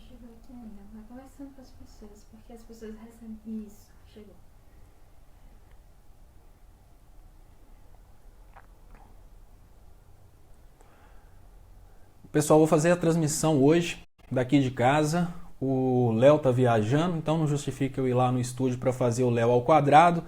chegou aqui ainda. Vai conversando com as pessoas, porque as pessoas recebem isso. Chegou. Pessoal, vou fazer a transmissão hoje daqui de casa. O Léo tá viajando, então não justifica eu ir lá no estúdio para fazer o Léo ao quadrado,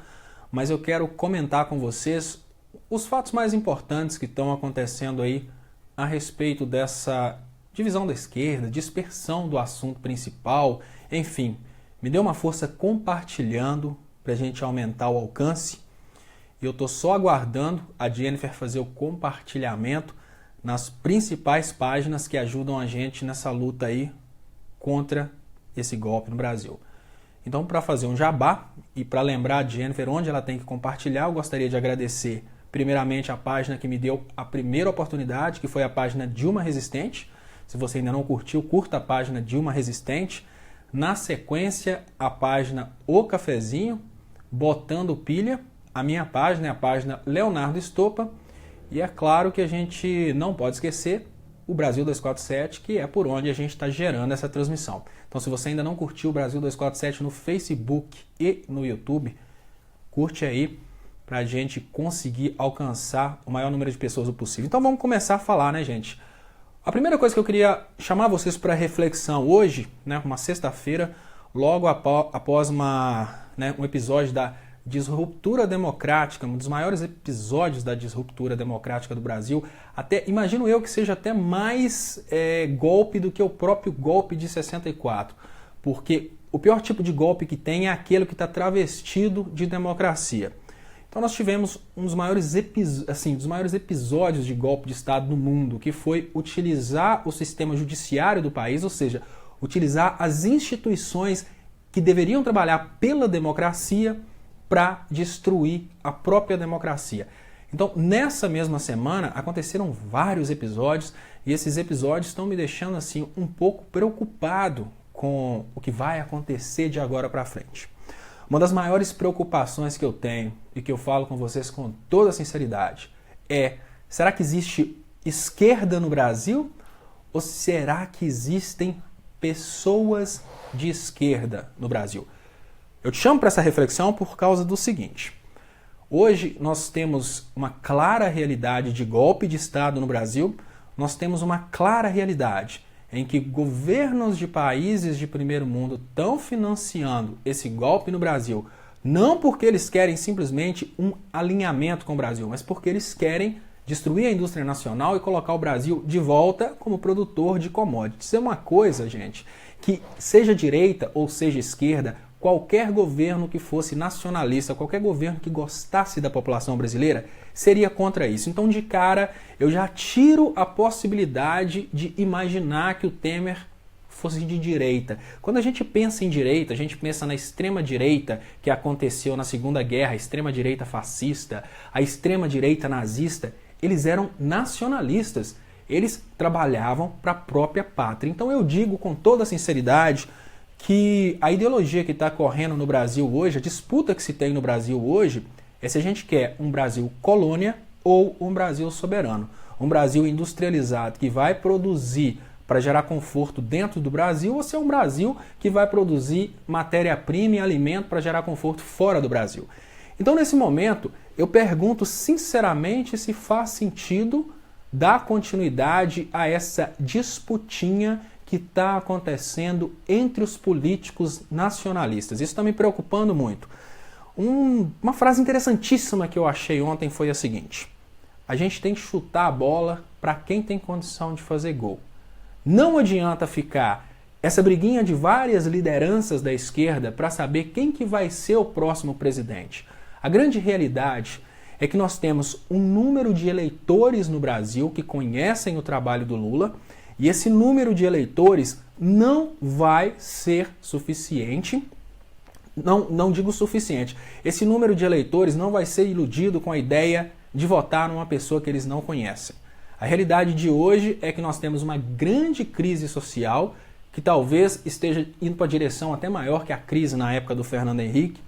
mas eu quero comentar com vocês os fatos mais importantes que estão acontecendo aí a respeito dessa divisão da esquerda, dispersão do assunto principal, enfim, me dê uma força compartilhando para a gente aumentar o alcance. E eu estou só aguardando a Jennifer fazer o compartilhamento nas principais páginas que ajudam a gente nessa luta aí contra esse golpe no Brasil. Então, para fazer um jabá e para lembrar a Jennifer onde ela tem que compartilhar, eu gostaria de agradecer primeiramente a página que me deu a primeira oportunidade, que foi a página Dilma Resistente. Se você ainda não curtiu, curta a página Dilma Resistente. Na sequência, a página O Cafezinho, Botando Pilha. A minha página é a página Leonardo Estopa. E é claro que a gente não pode esquecer o Brasil 247, que é por onde a gente está gerando essa transmissão. Então, se você ainda não curtiu o Brasil 247 no Facebook e no YouTube, curte aí para a gente conseguir alcançar o maior número de pessoas possível. Então, vamos começar a falar, né, gente? A primeira coisa que eu queria chamar vocês para reflexão hoje, né, uma sexta-feira, logo após um episódio da Disruptura Democrática, um dos maiores episódios da Disruptura Democrática do Brasil, até imagino eu que seja até mais golpe do que o próprio golpe de 64, porque o pior tipo de golpe que tem é aquele que está travestido de democracia. Então nós tivemos um dos maiores episódios de golpe de Estado no mundo, que foi utilizar o sistema judiciário do país, ou seja, utilizar as instituições que deveriam trabalhar pela democracia para destruir a própria democracia. Então, nessa mesma semana, aconteceram vários episódios, e esses episódios estão me deixando assim um pouco preocupado com o que vai acontecer de agora para frente. Uma das maiores preocupações que eu tenho, e que eu falo com vocês com toda sinceridade, será que existe esquerda no Brasil? Ou será que existem pessoas de esquerda no Brasil? Eu te chamo para essa reflexão por causa do seguinte. Hoje nós temos uma clara realidade de golpe de Estado no Brasil, nós temos uma clara realidade em que governos de países de primeiro mundo estão financiando esse golpe no Brasil, não porque eles querem simplesmente um alinhamento com o Brasil, mas porque eles querem destruir a indústria nacional e colocar o Brasil de volta como produtor de commodities. Isso é uma coisa, gente, que seja direita ou seja esquerda, qualquer governo que fosse nacionalista, qualquer governo que gostasse da população brasileira, seria contra isso. Então, de cara, eu já tiro a possibilidade de imaginar que o Temer fosse de direita. Quando a gente pensa em direita, a gente pensa na extrema-direita que aconteceu na Segunda Guerra, a extrema-direita fascista, a extrema-direita nazista, eles eram nacionalistas, eles trabalhavam para a própria pátria. Então, eu digo com toda sinceridade que a ideologia que está correndo no Brasil hoje, a disputa que se tem no Brasil hoje, é se a gente quer um Brasil colônia ou um Brasil soberano. Um Brasil industrializado que vai produzir para gerar conforto dentro do Brasil, ou se é um Brasil que vai produzir matéria-prima e alimento para gerar conforto fora do Brasil. Então, nesse momento, eu pergunto sinceramente se faz sentido dar continuidade a essa disputinha que está acontecendo entre os políticos nacionalistas. Isso está me preocupando muito. Uma frase interessantíssima que eu achei ontem foi a seguinte: a gente tem que chutar a bola para quem tem condição de fazer gol. Não adianta ficar essa briguinha de várias lideranças da esquerda para saber quem que vai ser o próximo presidente. A grande realidade é que nós temos um número de eleitores no Brasil que conhecem o trabalho do Lula, e esse número de eleitores não vai ser suficiente, não digo suficiente, esse número de eleitores não vai ser iludido com a ideia de votar numa pessoa que eles não conhecem. A realidade de hoje é que nós temos uma grande crise social, que talvez esteja indo para a direção até maior que a crise na época do Fernando Henrique,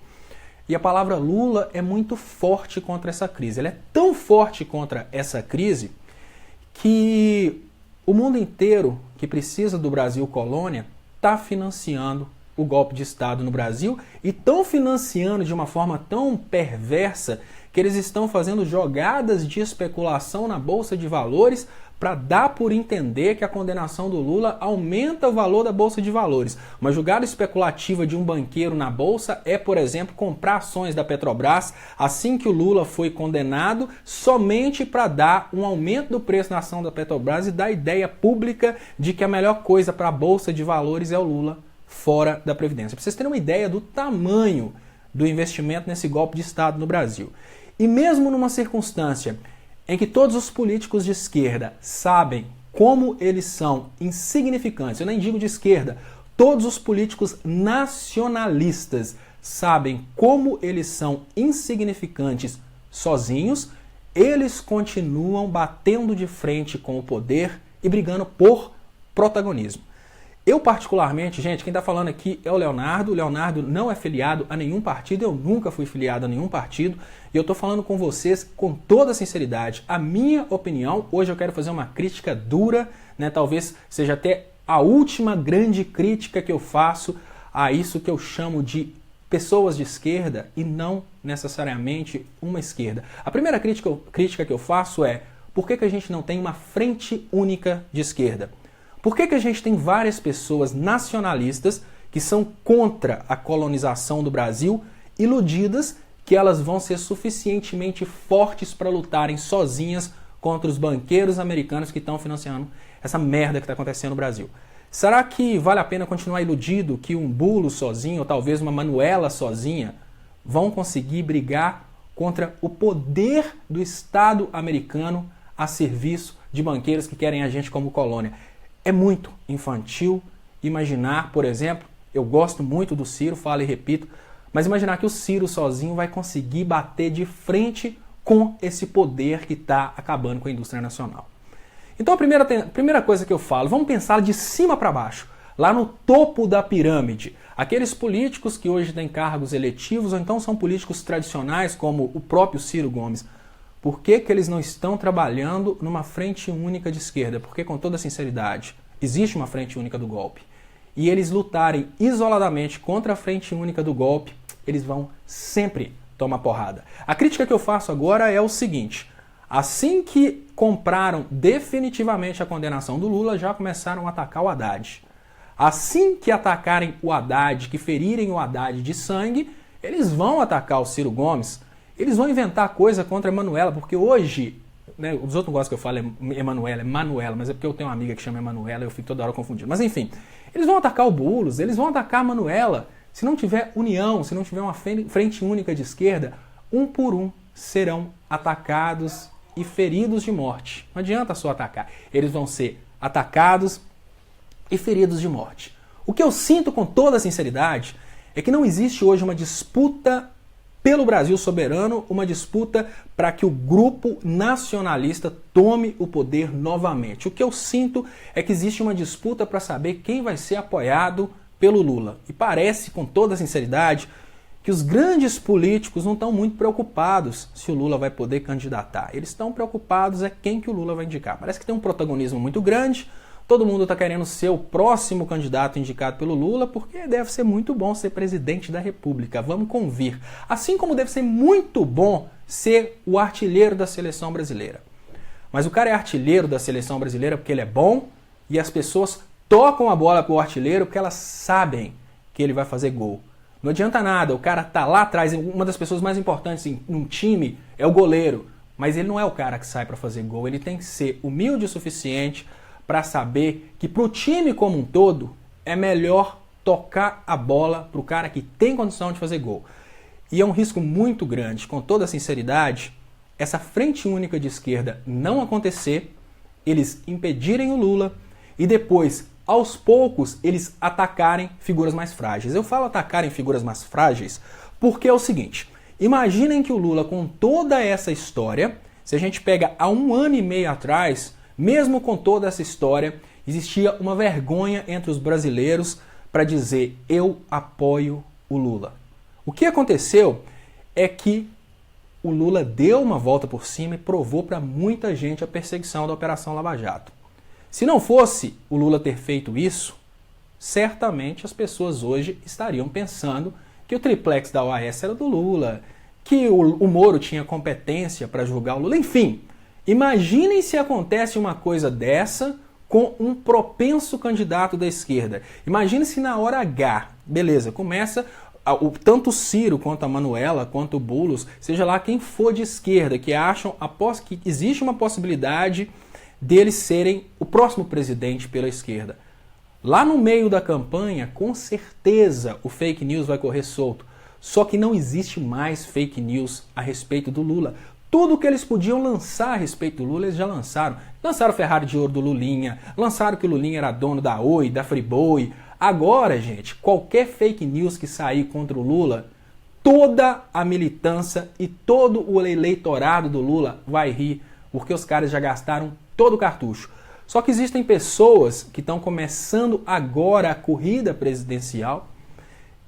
e a palavra Lula é muito forte contra essa crise. Ela é tão forte contra essa crise que o mundo inteiro que precisa do Brasil colônia está financiando o golpe de Estado no Brasil e estão financiando de uma forma tão perversa que eles estão fazendo jogadas de especulação na Bolsa de Valores para dar por entender que a condenação do Lula aumenta o valor da Bolsa de Valores. Uma jogada especulativa de um banqueiro na Bolsa é, por exemplo, comprar ações da Petrobras assim que o Lula foi condenado, somente para dar um aumento do preço na ação da Petrobras e dar a ideia pública de que a melhor coisa para a Bolsa de Valores é o Lula fora da Previdência. Para vocês terem uma ideia do tamanho do investimento nesse golpe de Estado no Brasil. E mesmo numa circunstância em que todos os políticos de esquerda sabem como eles são insignificantes, eu nem digo de esquerda, todos os políticos nacionalistas sabem como eles são insignificantes sozinhos, eles continuam batendo de frente com o poder e brigando por protagonismo. Eu particularmente, gente, quem está falando aqui é o Leonardo. O Leonardo não é filiado a nenhum partido, eu nunca fui filiado a nenhum partido. E eu estou falando com vocês com toda sinceridade. A minha opinião, hoje eu quero fazer uma crítica dura, né? Talvez seja até a última grande crítica que eu faço a isso que eu chamo de pessoas de esquerda e não necessariamente uma esquerda. A primeira crítica que eu faço é: por que a gente não tem uma frente única de esquerda? Por que a gente tem várias pessoas nacionalistas que são contra a colonização do Brasil, iludidas que elas vão ser suficientemente fortes para lutarem sozinhas contra os banqueiros americanos que estão financiando essa merda que está acontecendo no Brasil? Será que vale a pena continuar iludido que um Bulo sozinho, ou talvez uma Manuela sozinha, vão conseguir brigar contra o poder do Estado americano a serviço de banqueiros que querem a gente como colônia? É muito infantil imaginar, por exemplo, eu gosto muito do Ciro, falo e repito, mas imaginar que o Ciro sozinho vai conseguir bater de frente com esse poder que está acabando com a indústria nacional. Então a primeira coisa que eu falo, vamos pensar de cima para baixo, lá no topo da pirâmide. Aqueles políticos que hoje têm cargos eletivos ou então são políticos tradicionais, como o próprio Ciro Gomes. Por que eles não estão trabalhando numa frente única de esquerda? Porque, com toda sinceridade, existe uma frente única do golpe. E eles lutarem isoladamente contra a frente única do golpe, eles vão sempre tomar porrada. A crítica que eu faço agora é o seguinte: assim que compraram definitivamente a condenação do Lula, já começaram a atacar o Haddad. Assim que atacarem o Haddad, que ferirem o Haddad de sangue, eles vão atacar o Ciro Gomes. Eles vão inventar coisa contra a Manuela, porque hoje, né, os outros não gostam que eu fale Emanuela, é Manuela, mas é porque eu tenho uma amiga que chama Emanuela e eu fico toda hora confundido. Mas enfim, eles vão atacar o Boulos, eles vão atacar a Manuela. Se não tiver união, se não tiver uma frente única de esquerda, um por um serão atacados e feridos de morte. Não adianta só atacar. Eles vão ser atacados e feridos de morte. O que eu sinto com toda sinceridade é que não existe hoje uma disputa pelo Brasil soberano, uma disputa para que o grupo nacionalista tome o poder novamente. O que eu sinto é que existe uma disputa para saber quem vai ser apoiado pelo Lula. E parece, com toda sinceridade, que os grandes políticos não estão muito preocupados se o Lula vai poder candidatar. Eles estão preocupados é quem que o Lula vai indicar. Parece que tem um protagonismo muito grande. Todo mundo está querendo ser o próximo candidato indicado pelo Lula, porque deve ser muito bom ser presidente da República. Vamos convir. Assim como deve ser muito bom ser o artilheiro da seleção brasileira. Mas o cara é artilheiro da seleção brasileira porque ele é bom e as pessoas tocam a bola pro artilheiro porque elas sabem que ele vai fazer gol. Não adianta nada, o cara tá lá atrás, uma das pessoas mais importantes em um time é o goleiro, mas ele não é o cara que sai para fazer gol, ele tem que ser humilde o suficiente para saber que para o time como um todo é melhor tocar a bola para o cara que tem condição de fazer gol. E é um risco muito grande, com toda sinceridade, essa frente única de esquerda não acontecer, eles impedirem o Lula e depois, aos poucos, eles atacarem figuras mais frágeis. Eu falo atacarem figuras mais frágeis porque é o seguinte: imaginem que o Lula, com toda essa história, se a gente pega há 1 ano e meio atrás, mesmo com toda essa história, existia uma vergonha entre os brasileiros para dizer: eu apoio o Lula. O que aconteceu é que o Lula deu uma volta por cima e provou para muita gente a perseguição da Operação Lava Jato. Se não fosse o Lula ter feito isso, certamente as pessoas hoje estariam pensando que o triplex da OAS era do Lula, que o Moro tinha competência para julgar o Lula. Enfim, imaginem se acontece uma coisa dessa com um propenso candidato da esquerda. Imagine se na hora H, beleza, começa tanto o Ciro quanto a Manuela, quanto o Boulos, seja lá quem for de esquerda, que acham que existe uma possibilidade deles serem o próximo presidente pela esquerda. Lá no meio da campanha, com certeza o fake news vai correr solto. Só que não existe mais fake news a respeito do Lula. Tudo que eles podiam lançar a respeito do Lula, eles já lançaram. Lançaram o Ferrari de ouro do Lulinha, lançaram que o Lulinha era dono da Oi, da Friboi. Agora, gente, qualquer fake news que sair contra o Lula, toda a militância e todo o eleitorado do Lula vai rir, porque os caras já gastaram todo o cartucho. Só que existem pessoas que estão começando agora a corrida presidencial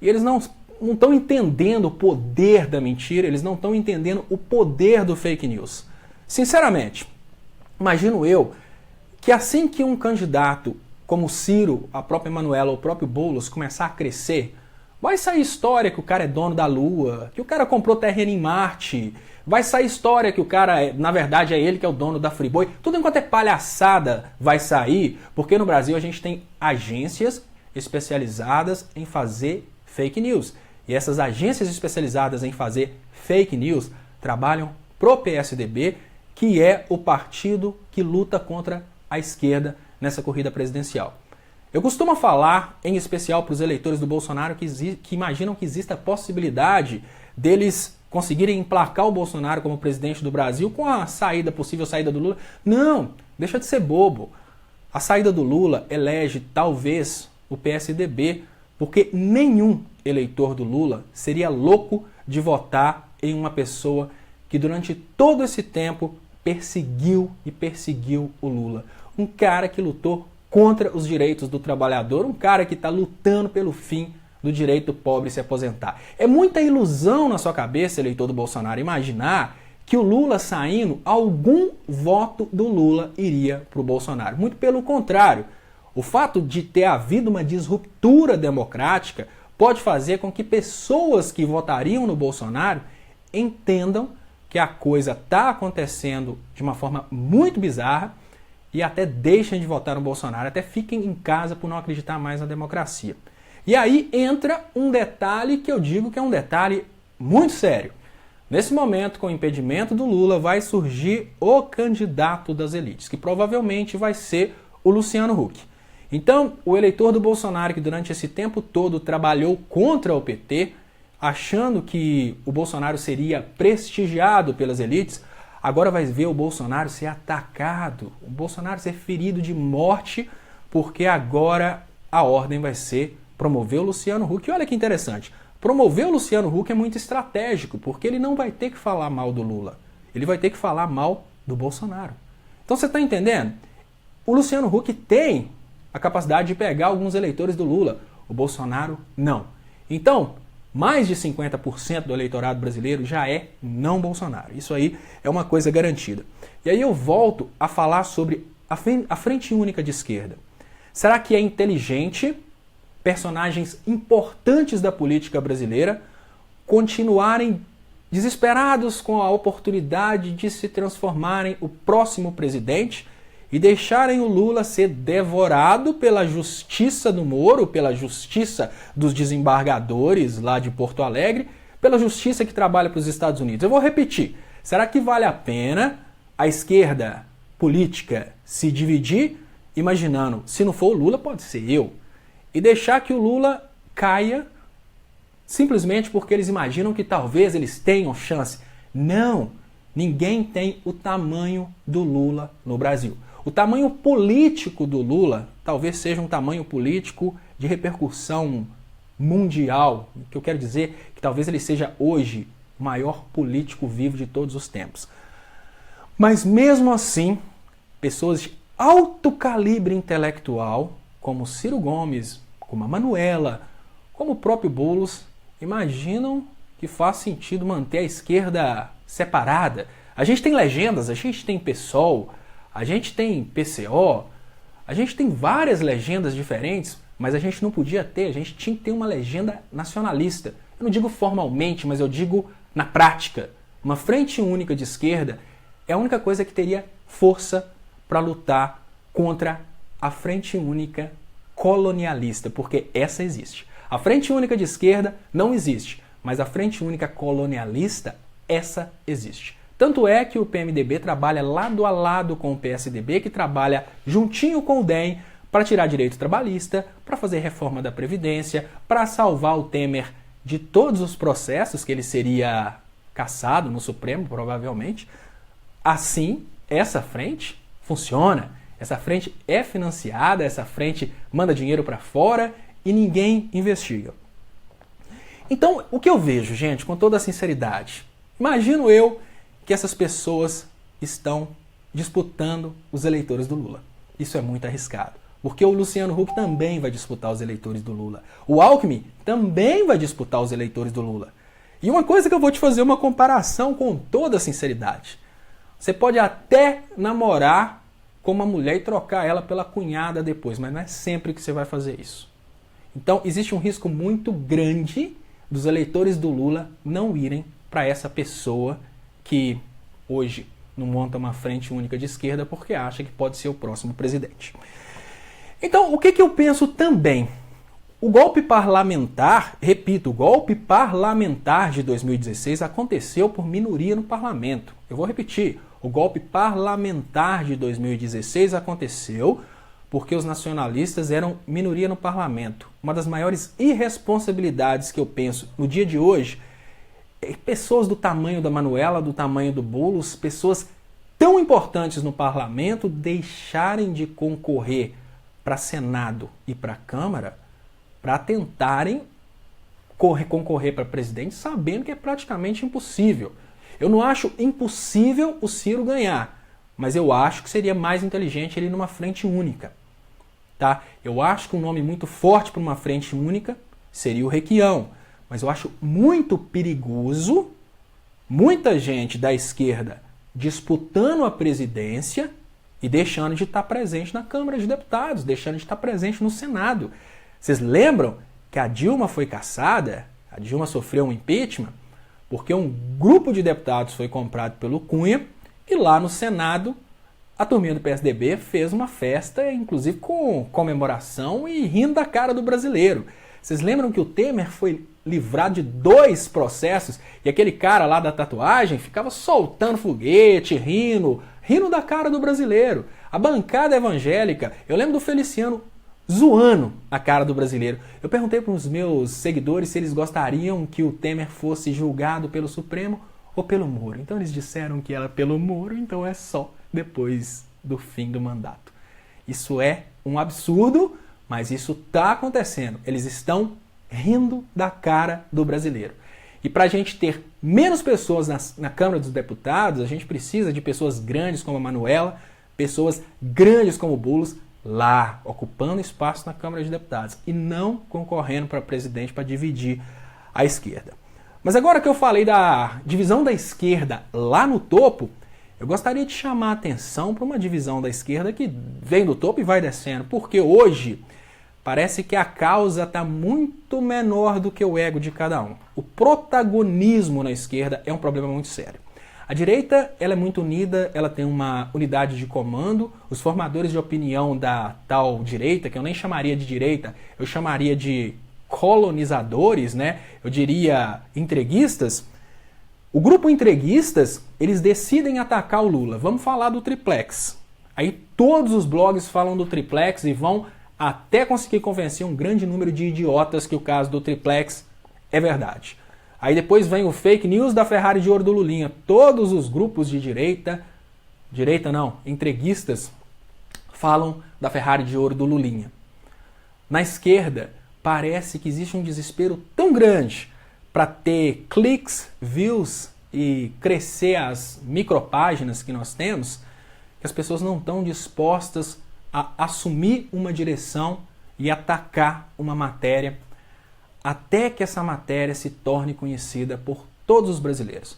e eles não estão entendendo o poder da mentira, eles não estão entendendo o poder do fake news. Sinceramente, imagino eu que assim que um candidato como o Ciro, a própria Manuela ou o próprio Boulos começar a crescer, vai sair história que o cara é dono da Lua, que o cara comprou terreno em Marte, vai sair história que o cara, na verdade, é ele que é o dono da Friboi. Tudo enquanto é palhaçada vai sair, porque no Brasil a gente tem agências especializadas em fazer fake news. E essas agências especializadas em fazer fake news trabalham pro PSDB, que é o partido que luta contra a esquerda nessa corrida presidencial. Eu costumo falar, em especial para os eleitores do Bolsonaro, que imaginam que exista a possibilidade deles conseguirem emplacar o Bolsonaro como presidente do Brasil com a possível saída do Lula. Não, deixa de ser bobo. A saída do Lula elege talvez o PSDB, porque nenhum eleitor do Lula seria louco de votar em uma pessoa que durante todo esse tempo perseguiu o Lula. Um cara que lutou contra os direitos do trabalhador, um cara que está lutando pelo fim do direito do pobre se aposentar. É muita ilusão na sua cabeça, eleitor do Bolsonaro, imaginar que o Lula saindo, algum voto do Lula iria para o Bolsonaro. Muito pelo contrário. O fato de ter havido uma disruptura democrática pode fazer com que pessoas que votariam no Bolsonaro entendam que a coisa está acontecendo de uma forma muito bizarra e até deixem de votar no Bolsonaro, até fiquem em casa por não acreditar mais na democracia. E aí entra um detalhe que eu digo que é um detalhe muito sério. Nesse momento, com o impedimento do Lula, vai surgir o candidato das elites, que provavelmente vai ser o Luciano Huck. Então, o eleitor do Bolsonaro, que durante esse tempo todo trabalhou contra o PT, achando que o Bolsonaro seria prestigiado pelas elites, agora vai ver o Bolsonaro ser atacado, o Bolsonaro ser ferido de morte, porque agora a ordem vai ser promover o Luciano Huck. E olha que interessante, promover o Luciano Huck é muito estratégico, porque ele não vai ter que falar mal do Lula, ele vai ter que falar mal do Bolsonaro. Então você está entendendo? O Luciano Huck tem a capacidade de pegar alguns eleitores do Lula, o Bolsonaro não. Então, mais de 50% do eleitorado brasileiro já é não Bolsonaro. Isso aí é uma coisa garantida. E aí eu volto a falar sobre a Frente Única de Esquerda. Será que é inteligente personagens importantes da política brasileira continuarem desesperados com a oportunidade de se transformarem o próximo presidente e deixarem o Lula ser devorado pela justiça do Moro, pela justiça dos desembargadores lá de Porto Alegre, pela justiça que trabalha para os Estados Unidos? Eu vou repetir. Será que vale a pena a esquerda política se dividir, imaginando, se não for o Lula, pode ser eu, e deixar que o Lula caia simplesmente porque eles imaginam que talvez eles tenham chance? Não, ninguém tem o tamanho do Lula no Brasil. O tamanho político do Lula talvez seja um tamanho político de repercussão mundial. O que eu quero dizer é que talvez ele seja hoje o maior político vivo de todos os tempos. Mas mesmo assim, pessoas de alto calibre intelectual, como Ciro Gomes, como a Manuela, como o próprio Boulos, imaginam que faz sentido manter a esquerda separada. A gente tem legendas, a gente tem PSOL, a gente tem PCO, a gente tem várias legendas diferentes, mas a gente não podia ter, a gente tinha que ter uma legenda nacionalista. Eu não digo formalmente, mas eu digo na prática. Uma frente única de esquerda é a única coisa que teria força para lutar contra a frente única colonialista, porque essa existe. A frente única de esquerda não existe, mas a frente única colonialista, essa existe. Tanto é que o PMDB trabalha lado a lado com o PSDB, que trabalha juntinho com o DEM para tirar direito trabalhista, para fazer reforma da Previdência, para salvar o Temer de todos os processos que ele seria cassado no Supremo, provavelmente. Assim, essa frente funciona. Essa frente é financiada, essa frente manda dinheiro para fora e ninguém investiga. Então, o que eu vejo, gente, com toda a sinceridade, imagino eu que essas pessoas estão disputando os eleitores do Lula. Isso é muito arriscado, porque o Luciano Huck também vai disputar os eleitores do Lula. O Alckmin também vai disputar os eleitores do Lula. E uma coisa que eu vou te fazer uma comparação com toda a sinceridade. Você pode até namorar com uma mulher e trocar ela pela cunhada depois, mas não é sempre que você vai fazer isso. Então, existe um risco muito grande dos eleitores do Lula não irem para essa pessoa que hoje não monta uma frente única de esquerda porque acha que pode ser o próximo presidente. Então, o que eu penso também? O golpe parlamentar, repito, o golpe parlamentar de 2016 aconteceu por minoria no parlamento. Eu vou repetir, o golpe parlamentar de 2016 aconteceu porque os nacionalistas eram minoria no parlamento. Uma das maiores irresponsabilidades que eu penso no dia de hoje é pessoas do tamanho da Manuela, do tamanho do Boulos, pessoas tão importantes no parlamento deixarem de concorrer para Senado e para Câmara para tentarem concorrer para presidente sabendo que é praticamente impossível. Eu não acho impossível o Ciro ganhar, mas eu acho que seria mais inteligente ele ir numa frente única. Tá? Eu acho que um nome muito forte para uma frente única seria o Requião, mas eu acho muito perigoso muita gente da esquerda disputando a presidência e deixando de estar presente na Câmara de Deputados, deixando de estar presente no Senado. Vocês lembram que a Dilma foi cassada, a Dilma sofreu um impeachment, porque um grupo de deputados foi comprado pelo Cunha e lá no Senado a turminha do PSDB fez uma festa, inclusive com comemoração e rindo da cara do brasileiro. Vocês lembram que o Temer foi livrado de 2 processos e aquele cara lá da tatuagem ficava soltando foguete, rindo da cara do brasileiro. A bancada evangélica, eu lembro do Feliciano zoando a cara do brasileiro. Eu perguntei para os meus seguidores se eles gostariam que o Temer fosse julgado pelo Supremo ou pelo Moro. Então eles disseram que era pelo Moro, então é só depois do fim do mandato. Isso é um absurdo, mas isso está acontecendo. Eles estão rindo da cara do brasileiro. E para a gente ter menos pessoas na Câmara dos Deputados, a gente precisa de pessoas grandes como a Manuela, pessoas grandes como o Boulos, lá, ocupando espaço na Câmara de Deputados e não concorrendo para presidente para dividir a esquerda. Mas agora que eu falei da divisão da esquerda lá no topo, eu gostaria de chamar a atenção para uma divisão da esquerda que vem do topo e vai descendo, porque hoje parece que a causa está muito menor do que o ego de cada um. O protagonismo na esquerda é um problema muito sério. A direita ela é muito unida, ela tem uma unidade de comando. Os formadores de opinião da tal direita, que eu nem chamaria de direita, eu chamaria de colonizadores, né? Eu diria entreguistas. O grupo entreguistas, eles decidem atacar o Lula. Vamos falar do triplex. Aí todos os blogs falam do triplex e vão até conseguir convencer um grande número de idiotas que o caso do triplex é verdade. Aí depois vem o fake news da Ferrari de ouro do Lulinha. Todos os grupos de direita não, entreguistas, falam da Ferrari de ouro do Lulinha. Na esquerda, parece que existe um desespero tão grande para ter cliques, views e crescer as micropáginas que nós temos, que as pessoas não estão dispostas a assumir uma direção e atacar uma matéria até que essa matéria se torne conhecida por todos os brasileiros.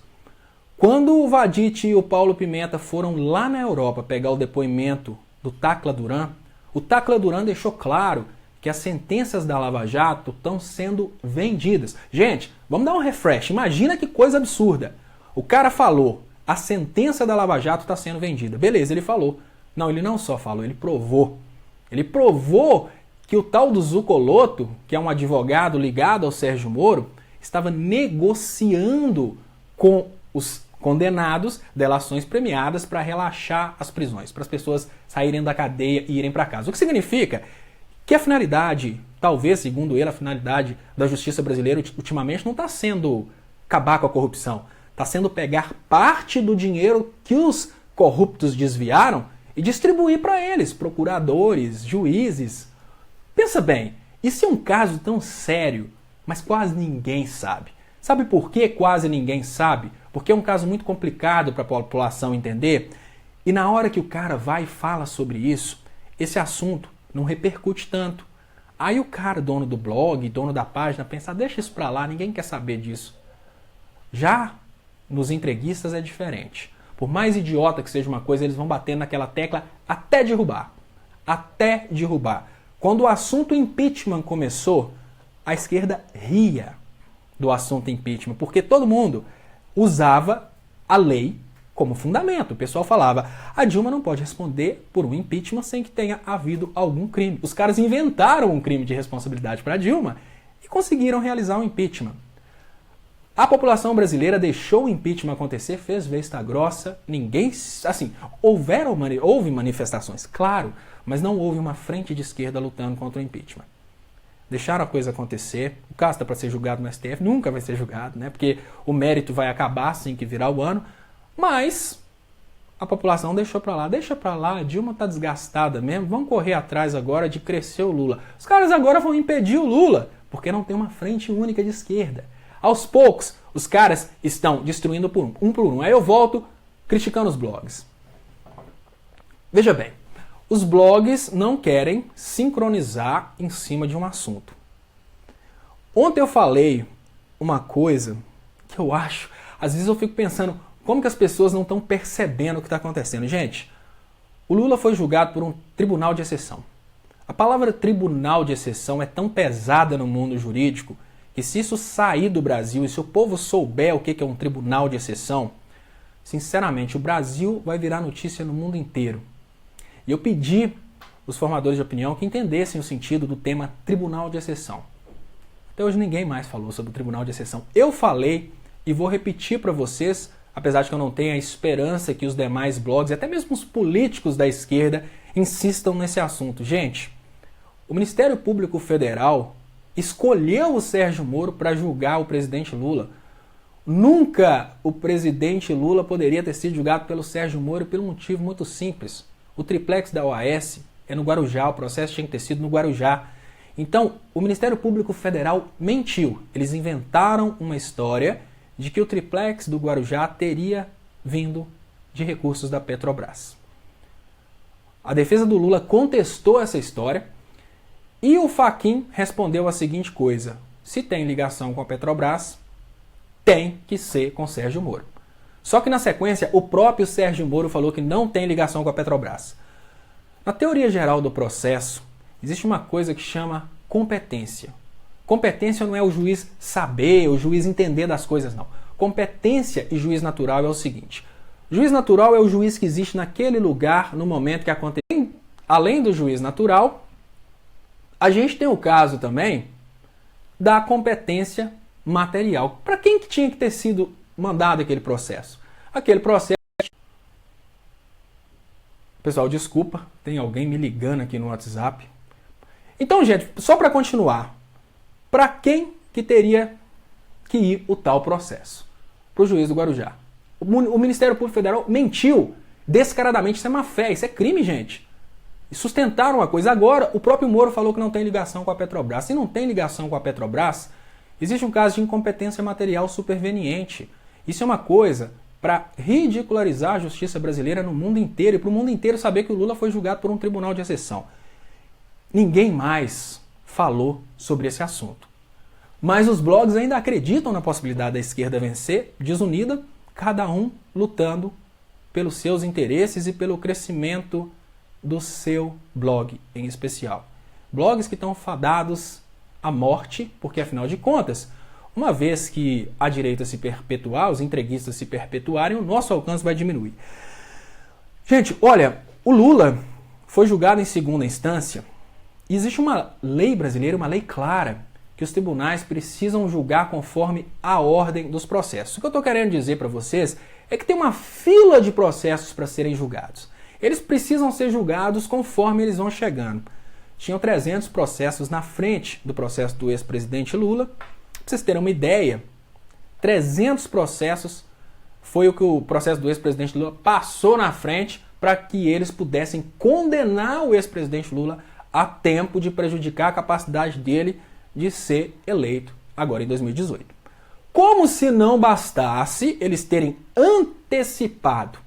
Quando o Vadit e o Paulo Pimenta foram lá na Europa pegar o depoimento do Tacla Duran, o Tacla Duran deixou claro que as sentenças da Lava Jato estão sendo vendidas. Gente, vamos dar um refresh. Imagina que coisa absurda. O cara falou, a sentença da Lava Jato está sendo vendida. Beleza, ele falou. Não, ele não só falou, ele provou. Ele provou que o tal do Zucoloto, que é um advogado ligado ao Sérgio Moro, estava negociando com os condenados delações premiadas para relaxar as prisões, para as pessoas saírem da cadeia e irem para casa. O que significa que a finalidade, talvez, segundo ele, a finalidade da justiça brasileira ultimamente não está sendo acabar com a corrupção, está sendo pegar parte do dinheiro que os corruptos desviaram e distribuir para eles, procuradores, juízes. Pensa bem, isso é um caso tão sério, mas quase ninguém sabe. Sabe por que quase ninguém sabe? Porque é um caso muito complicado para a população entender. E na hora que o cara vai e fala sobre isso, esse assunto não repercute tanto. Aí o cara, dono do blog, dono da página, pensa, deixa isso para lá, ninguém quer saber disso. Já nos entreguistas é diferente. Por mais idiota que seja uma coisa, eles vão batendo naquela tecla até derrubar. Até derrubar. Quando o assunto impeachment começou, a esquerda ria do assunto impeachment, porque todo mundo usava a lei como fundamento. O pessoal falava, a Dilma não pode responder por um impeachment sem que tenha havido algum crime. Os caras inventaram um crime de responsabilidade para a Dilma e conseguiram realizar um impeachment. A população brasileira deixou o impeachment acontecer, fez vista grossa, ninguém, assim, houve manifestações, claro, mas não houve uma frente de esquerda lutando contra o impeachment. Deixaram a coisa acontecer, o caso está para ser julgado no STF, nunca vai ser julgado, né? Porque o mérito vai acabar assim que virar o ano, mas a população deixa para lá, a Dilma está desgastada mesmo, vamos correr atrás agora de crescer o Lula. Os caras agora vão impedir o Lula, porque não tem uma frente única de esquerda. Aos poucos, os caras estão destruindo por um. Aí eu volto criticando os blogs. Veja bem, os blogs não querem sincronizar em cima de um assunto. Ontem eu falei uma coisa que eu acho, às vezes eu fico pensando, como que as pessoas não estão percebendo o que está acontecendo? Gente, o Lula foi julgado por um tribunal de exceção. A palavra tribunal de exceção é tão pesada no mundo jurídico que se isso sair do Brasil e se o povo souber o que é um tribunal de exceção, sinceramente, o Brasil vai virar notícia no mundo inteiro. E eu pedi os formadores de opinião que entendessem o sentido do tema tribunal de exceção. Até hoje ninguém mais falou sobre o tribunal de exceção. Eu falei e vou repetir para vocês, apesar de que eu não tenha a esperança que os demais blogs, até mesmo os políticos da esquerda, insistam nesse assunto. Gente, o Ministério Público Federal escolheu o Sérgio Moro para julgar o presidente Lula. Nunca o presidente Lula poderia ter sido julgado pelo Sérgio Moro por um motivo muito simples. O triplex da OAS é no Guarujá, o processo tinha que ter sido no Guarujá. Então, o Ministério Público Federal mentiu. Eles inventaram uma história de que o triplex do Guarujá teria vindo de recursos da Petrobras. A defesa do Lula contestou essa história e o Fachin respondeu a seguinte coisa: se tem ligação com a Petrobras, tem que ser com Sérgio Moro. Só que na sequência, o próprio Sérgio Moro falou que não tem ligação com a Petrobras. Na teoria geral do processo, existe uma coisa que chama competência. Competência não é o juiz saber, o juiz entender das coisas, não. Competência e juiz natural é o seguinte: juiz natural é o juiz que existe naquele lugar, no momento que aconteceu. Além do juiz natural, a gente tem o caso também da competência material. Para quem que tinha que ter sido mandado aquele processo? Aquele processo... Pessoal, desculpa, tem alguém me ligando aqui no WhatsApp. Então, gente, só para continuar, para quem que teria que ir o tal processo? Para o juiz do Guarujá. O Ministério Público Federal mentiu descaradamente, isso é má fé, isso é crime, gente. E sustentaram a coisa. Agora, o próprio Moro falou que não tem ligação com a Petrobras. Se não tem ligação com a Petrobras, existe um caso de incompetência material superveniente. Isso é uma coisa para ridicularizar a justiça brasileira no mundo inteiro e para o mundo inteiro saber que o Lula foi julgado por um tribunal de exceção. Ninguém mais falou sobre esse assunto. Mas os blogs ainda acreditam na possibilidade da esquerda vencer, desunida, cada um lutando pelos seus interesses e pelo crescimento do seu blog em especial. blogs que estão fadados à morte, porque afinal de contas, uma vez que a direita se perpetuar, os entreguistas se perpetuarem, o nosso alcance vai diminuir. Gente, olha, o Lula foi julgado em segunda instância e existe uma lei brasileira, uma lei clara, que os tribunais precisam julgar conforme a ordem dos processos. O que eu estou querendo dizer para vocês é que tem uma fila de processos para serem julgados. Eles precisam ser julgados conforme eles vão chegando. Tinham 300 processos na frente do processo do ex-presidente Lula. Para vocês terem uma ideia, 300 processos foi o que o processo do ex-presidente Lula passou na frente para que eles pudessem condenar o ex-presidente Lula a tempo de prejudicar a capacidade dele de ser eleito agora em 2018. Como se não bastasse eles terem antecipado,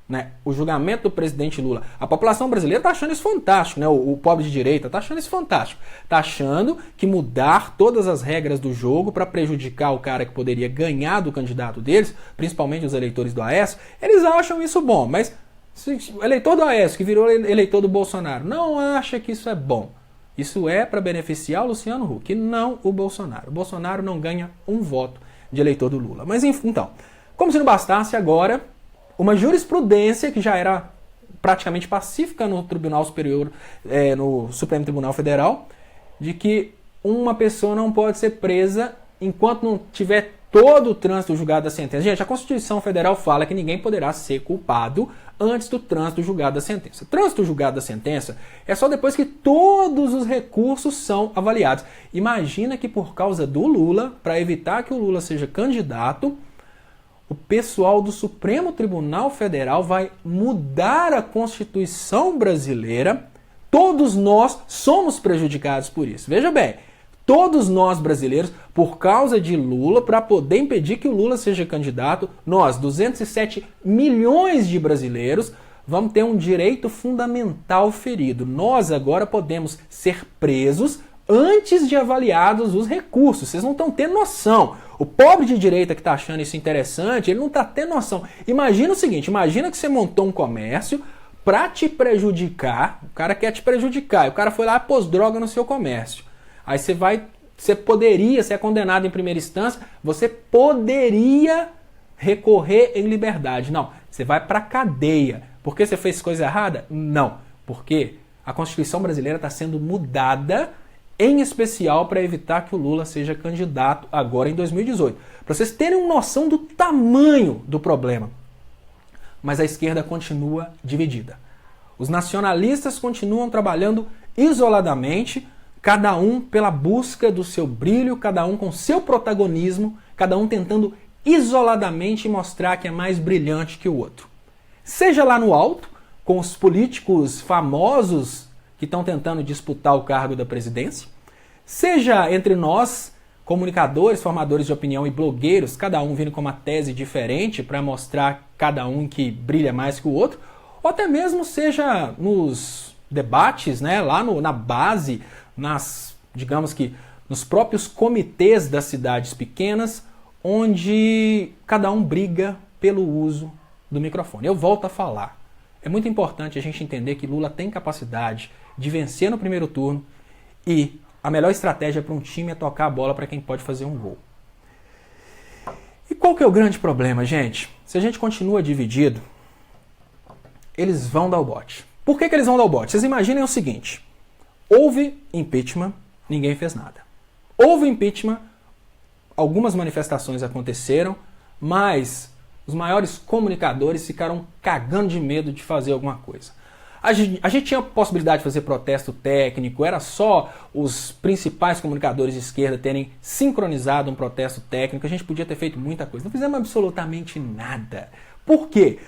né, o julgamento do presidente Lula. A população brasileira está achando isso fantástico, né? O pobre de direita está achando isso fantástico. Está achando que mudar todas as regras do jogo para prejudicar o cara que poderia ganhar do candidato deles, principalmente os eleitores do Aécio, eles acham isso bom. Mas o eleitor do Aécio, que virou eleitor do Bolsonaro, não acha que isso é bom. Isso é para beneficiar o Luciano Huck, não o Bolsonaro. O Bolsonaro não ganha um voto de eleitor do Lula. Mas então, como se não bastasse agora, uma jurisprudência que já era praticamente pacífica no Tribunal Superior, no Supremo Tribunal Federal, de que uma pessoa não pode ser presa enquanto não tiver todo o trânsito julgado da sentença. Gente, a Constituição Federal fala que ninguém poderá ser culpado antes do trânsito julgado da sentença. O trânsito julgado da sentença é só depois que todos os recursos são avaliados. Imagina que por causa do Lula, para evitar que o Lula seja candidato, o pessoal do Supremo Tribunal Federal vai mudar a Constituição brasileira. Todos nós somos prejudicados por isso. Veja bem, todos nós brasileiros, por causa de Lula, para poder impedir que o Lula seja candidato, nós, 207 milhões de brasileiros, vamos ter um direito fundamental ferido. Nós agora podemos ser presos antes de avaliados os recursos. Vocês não estão tendo noção. O pobre de direita que está achando isso interessante, ele não está tendo noção. Imagina o seguinte, imagina que você montou um comércio para te prejudicar, o cara quer te prejudicar, e o cara foi lá e pôs droga no seu comércio. Aí você poderia ser condenado em primeira instância, você poderia recorrer em liberdade. Não, você vai para a cadeia. Por que você fez coisa errada? Não, porque a Constituição brasileira está sendo mudada, em especial para evitar que o Lula seja candidato agora em 2018. Para vocês terem uma noção do tamanho do problema. Mas a esquerda continua dividida. Os nacionalistas continuam trabalhando isoladamente, cada um pela busca do seu brilho, cada um com seu protagonismo, cada um tentando isoladamente mostrar que é mais brilhante que o outro. Seja lá no alto, com os políticos famosos que estão tentando disputar o cargo da presidência, seja entre nós, comunicadores, formadores de opinião e blogueiros, cada um vindo com uma tese diferente para mostrar cada um que brilha mais que o outro, ou até mesmo seja nos debates, né, lá na base, digamos que nos próprios comitês das cidades pequenas, onde cada um briga pelo uso do microfone. Eu volto a falar. É muito importante a gente entender que Lula tem capacidade de vencer no primeiro turno e a melhor estratégia para um time é tocar a bola para quem pode fazer um gol. E qual que é o grande problema, gente? Se a gente continua dividido, eles vão dar o bote. Por que eles vão dar o bote? Vocês imaginem o seguinte: houve impeachment, ninguém fez nada. Houve impeachment, algumas manifestações aconteceram, mas os maiores comunicadores ficaram cagando de medo de fazer alguma coisa. A gente tinha a possibilidade de fazer protesto técnico, era só os principais comunicadores de esquerda terem sincronizado um protesto técnico, a gente podia ter feito muita coisa. Não fizemos absolutamente nada. Por quê?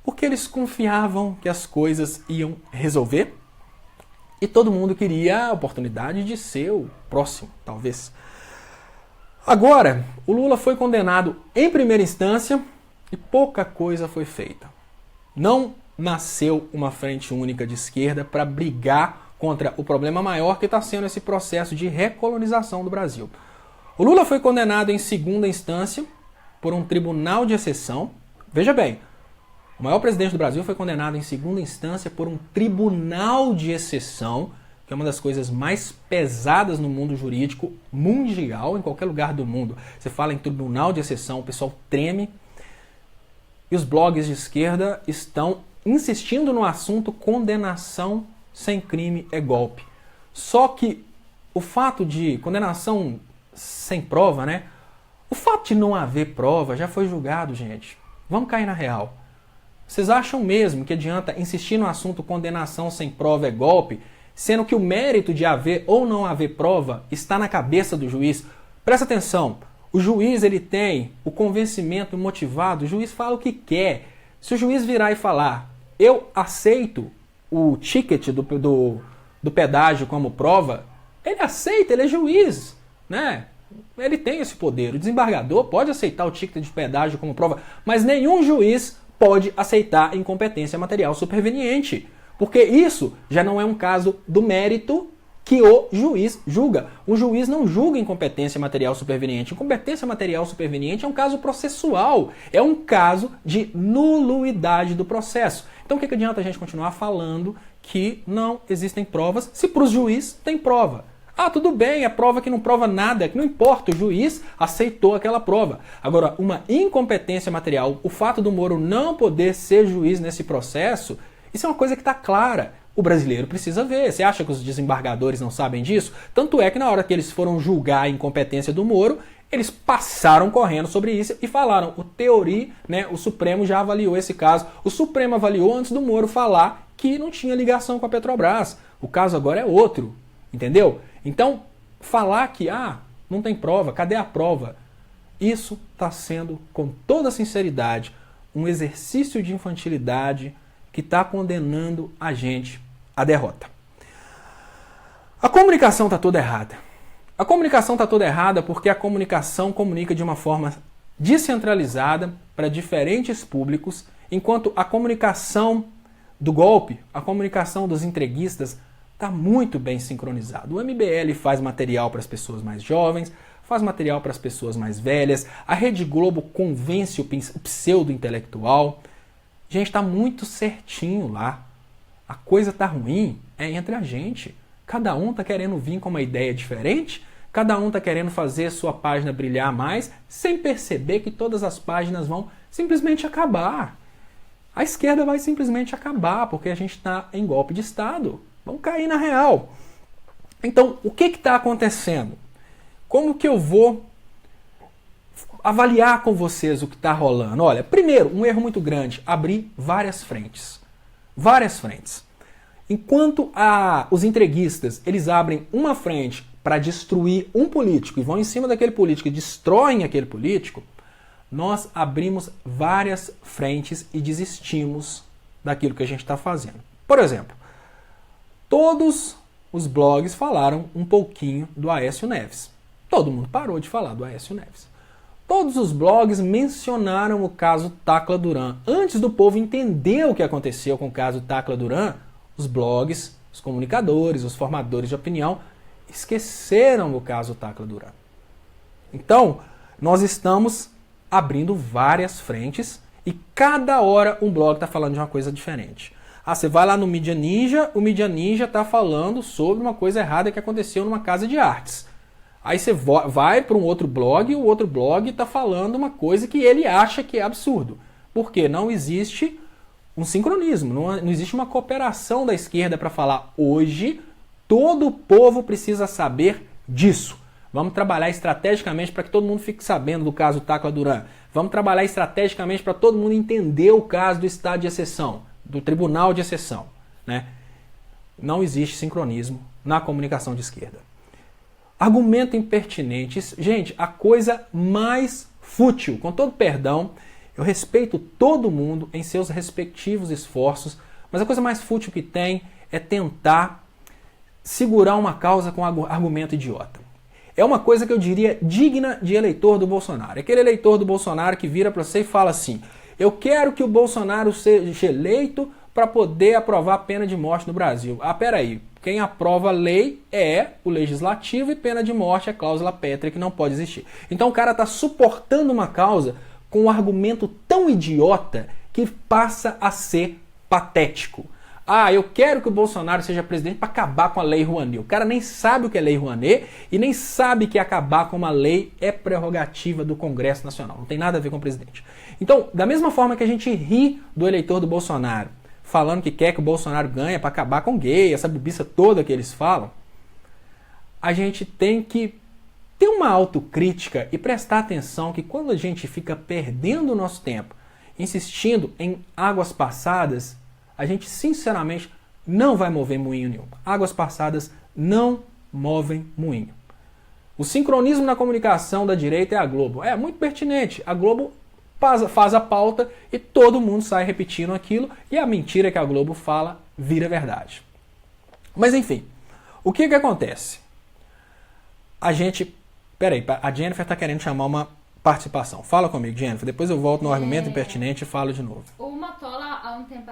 Porque eles confiavam que as coisas iam resolver e todo mundo queria a oportunidade de ser o próximo, talvez. Agora, o Lula foi condenado em primeira instância e pouca coisa foi feita. Não nasceu uma frente única de esquerda para brigar contra o problema maior que está sendo esse processo de recolonização do Brasil. O Lula foi condenado em segunda instância por um tribunal de exceção. Veja bem, o maior presidente do Brasil foi condenado em segunda instância por um tribunal de exceção que é uma das coisas mais pesadas no mundo jurídico mundial, em qualquer lugar do mundo. Você fala em tribunal de exceção, o pessoal treme. E os blogs de esquerda estão insistindo no assunto condenação sem crime é golpe. Só que o fato de condenação sem prova, né? O fato de não haver prova já foi julgado, gente. Vamos cair na real. Vocês acham mesmo que adianta insistir no assunto condenação sem prova é golpe, sendo que o mérito de haver ou não haver prova está na cabeça do juiz? Presta atenção, o juiz ele tem o convencimento motivado, o juiz fala o que quer. Se o juiz virar e falar, eu aceito o ticket do pedágio como prova, ele aceita, ele é juiz, né? Ele tem esse poder. O desembargador pode aceitar o ticket de pedágio como prova, mas nenhum juiz pode aceitar incompetência material superveniente, porque isso já não é um caso do mérito que o juiz julga. O juiz não julga incompetência material superveniente. Incompetência material superveniente é um caso processual, é um caso de nulidade do processo. Então o que adianta a gente continuar falando que não existem provas se para o juiz tem prova? Ah, tudo bem, é prova que não prova nada, que não importa, o juiz aceitou aquela prova. Agora, uma incompetência material, o fato do Moro não poder ser juiz nesse processo, isso é uma coisa que está clara. O brasileiro precisa ver. Você acha que os desembargadores não sabem disso? Tanto é que na hora que eles foram julgar a incompetência do Moro, eles passaram correndo sobre isso e falaram, o Teori, né, o Supremo já avaliou esse caso. O Supremo avaliou antes do Moro falar que não tinha ligação com a Petrobras. O caso agora é outro, entendeu? Então, falar que, não tem prova, cadê a prova? Isso está sendo, com toda sinceridade, um exercício de infantilidade que está condenando a gente à derrota. A comunicação está toda errada. A comunicação está toda errada porque a comunicação comunica de uma forma descentralizada para diferentes públicos, enquanto a comunicação do golpe, a comunicação dos entreguistas, está muito bem sincronizado. O MBL faz material para as pessoas mais jovens, faz material para as pessoas mais velhas, a Rede Globo convence o pseudo-intelectual. Gente, está muito certinho lá. A coisa está ruim é entre a gente. Cada um está querendo vir com uma ideia diferente, cada um está querendo fazer sua página brilhar mais, sem perceber que todas as páginas vão simplesmente acabar. A esquerda vai simplesmente acabar, porque a gente está em golpe de Estado. Vamos cair na real. Então, o que está acontecendo? Como que eu vou avaliar com vocês o que está rolando? Olha, primeiro, um erro muito grande, abrir várias frentes. Várias frentes. Enquanto os entreguistas, eles abrem uma frente para destruir um político e vão em cima daquele político e destroem aquele político, nós abrimos várias frentes e desistimos daquilo que a gente está fazendo. Por exemplo, todos os blogs falaram um pouquinho do Aécio Neves. Todo mundo parou de falar do Aécio Neves. Todos os blogs mencionaram o caso Tacla Duran. Antes do povo entender o que aconteceu com o caso Tacla Duran, os blogs, os comunicadores, os formadores de opinião esqueceram o caso Tacla Duran. Então, nós estamos abrindo várias frentes e cada hora um blog está falando de uma coisa diferente. Você vai lá no Mídia Ninja, o Mídia Ninja está falando sobre uma coisa errada que aconteceu numa casa de artes. Aí você vai para um outro blog e o outro blog está falando uma coisa que ele acha que é absurdo. Porque não existe um sincronismo, não existe uma cooperação da esquerda para falar hoje todo o povo precisa saber disso. Vamos trabalhar estrategicamente para que todo mundo fique sabendo do caso Tacla Duran. Vamos trabalhar estrategicamente para todo mundo entender o caso do estado de exceção, do tribunal de exceção, né? Não existe sincronismo na comunicação de esquerda. Argumento impertinente. Gente, a coisa mais fútil, com todo perdão, eu respeito todo mundo em seus respectivos esforços, mas a coisa mais fútil que tem é tentar segurar uma causa com argumento idiota. É uma coisa que eu diria digna de eleitor do Bolsonaro. Aquele eleitor do Bolsonaro que vira para você e fala assim: eu quero que o Bolsonaro seja eleito para poder aprovar a pena de morte no Brasil. Peraí, quem aprova a lei é o legislativo e pena de morte é cláusula pétrea que não pode existir. Então o cara está suportando uma causa com um argumento tão idiota que passa a ser patético. Ah, eu quero que o Bolsonaro seja presidente para acabar com a Lei Rouanet. O cara nem sabe o que é Lei Rouanet e nem sabe que acabar com uma lei é prerrogativa do Congresso Nacional. Não tem nada a ver com o presidente. Então, da mesma forma que a gente ri do eleitor do Bolsonaro, falando que quer que o Bolsonaro ganhe para acabar com gay, essa bobiça toda que eles falam, a gente tem que ter uma autocrítica e prestar atenção que quando a gente fica perdendo o nosso tempo, insistindo em águas passadas, a gente sinceramente não vai mover moinho nenhum. Águas passadas não movem moinho. O sincronismo na comunicação da direita é a Globo. É muito pertinente. A Globo faz a pauta e todo mundo sai repetindo aquilo e a mentira que a Globo fala vira verdade. Mas enfim, o que acontece? A gente... Peraí, a Jennifer está querendo chamar uma participação. Fala comigo, Jennifer. Depois eu volto no argumento impertinente e falo de novo. O Matola, há um tempo,